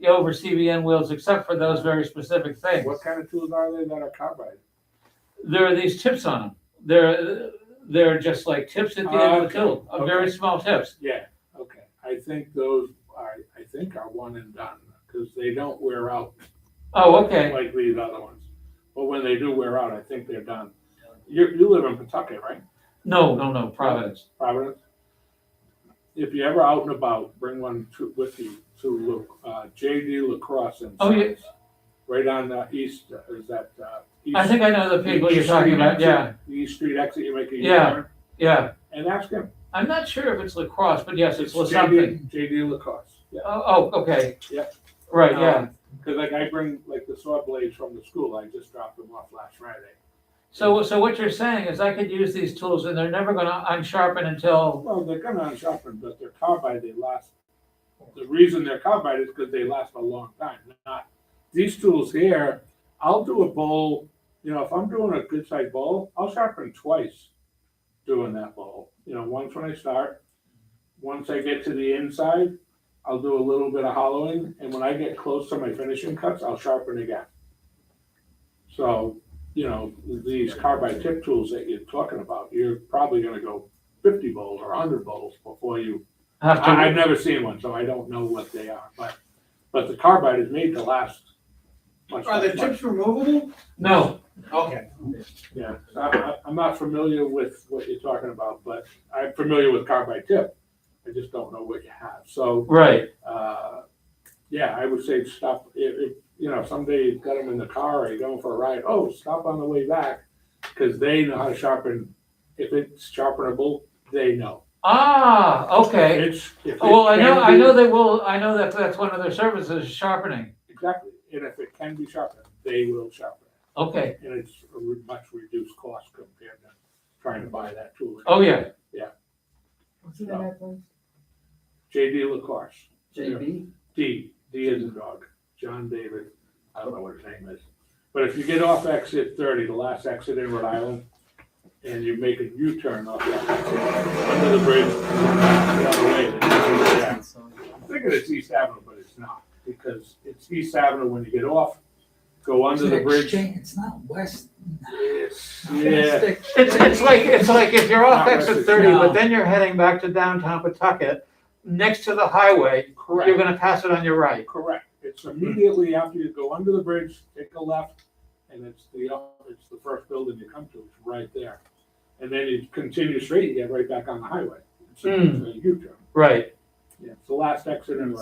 over CBN wheels, except for those very specific things. What kind of tools are they that are carbide? There are these tips on them. They're just like tips at the end of the tool, very small tips. Yeah, okay. I think those are one and done, because they don't wear out Oh, okay. like these other ones. But when they do wear out, I think they're done. You live in Pawtucket, right? No, Providence. Providence? If you're ever out and about, bring one with you to JD Lacrosse and Oh, yeah. Sons. Right on the east, is that, east? I think I know the people you're East talking Street about, exit, yeah, the East Street exit, you make a Yeah. U-turn, yeah. and ask him. I'm not sure if it's lacrosse, but yes, it's something. JD Lacrosse, yeah. Oh, okay. Yeah. Right, yeah. Cause like I bring like the saw blades from the school, I just dropped them off last Friday. So what you're saying is I could use these tools and they're never gonna unsharpen until, Well, they're gonna unsharpen, but they're carbide, they last. The reason they're carbide is because they last a long time, not, these tools here, I'll do a bowl, you know, if I'm doing a good sized bowl, I'll sharpen twice doing that bowl. You know, once when I start, once I get to the inside, I'll do a little bit of hollowing, and when I get close to my finishing cuts, I'll sharpen again. So, you know, these carbide tip tools that you're talking about, you're probably gonna go 50 bowls or 100 bowls before you. have to. I've never seen one, so I don't know what they are, but the carbide is made to last much. Are the much- tips removable? No, Okay. Yeah, I'm not familiar with what you're talking about, but I'm familiar with carbide tip. I just don't know what you have, so. right. Yeah, I would say stop, if, you know, someday you've got them in the car or you're going for a ride, stop on the way back, because they know how to sharpen. If it's sharpenable, they know. Ah, okay. If it Well, I can know be- they will, I know that that's one of their services, sharpening. Exactly, and if it can be sharpened, they will sharpen it. Okay, And it's a much reduced cost compared to trying to buy that tool. oh, yeah, What's the name of that place? J.D. LaCourse. JB? D is a dog, John David, I don't know what his name is. But if you get off exit 30, the last exit in Rhode Island, and you make a U-turn off that exit, under the bridge, the other way, I'm thinking it's East Avenue, but it's not, because it's East Avenue when you get off, go under the bridge. It's not west. Yeah, it's like if you're off Not exit West, 30, no. but then you're heading back to downtown Pawtucket, next to the highway, you're correct, gonna pass it on your right. correct. It's immediately after you go under the bridge, take a left, and it's the first building you come to, it's right there. And then you continue straight, you get right back on the highway. It's a U-turn. Right. Yeah, it's the last exit in Rhode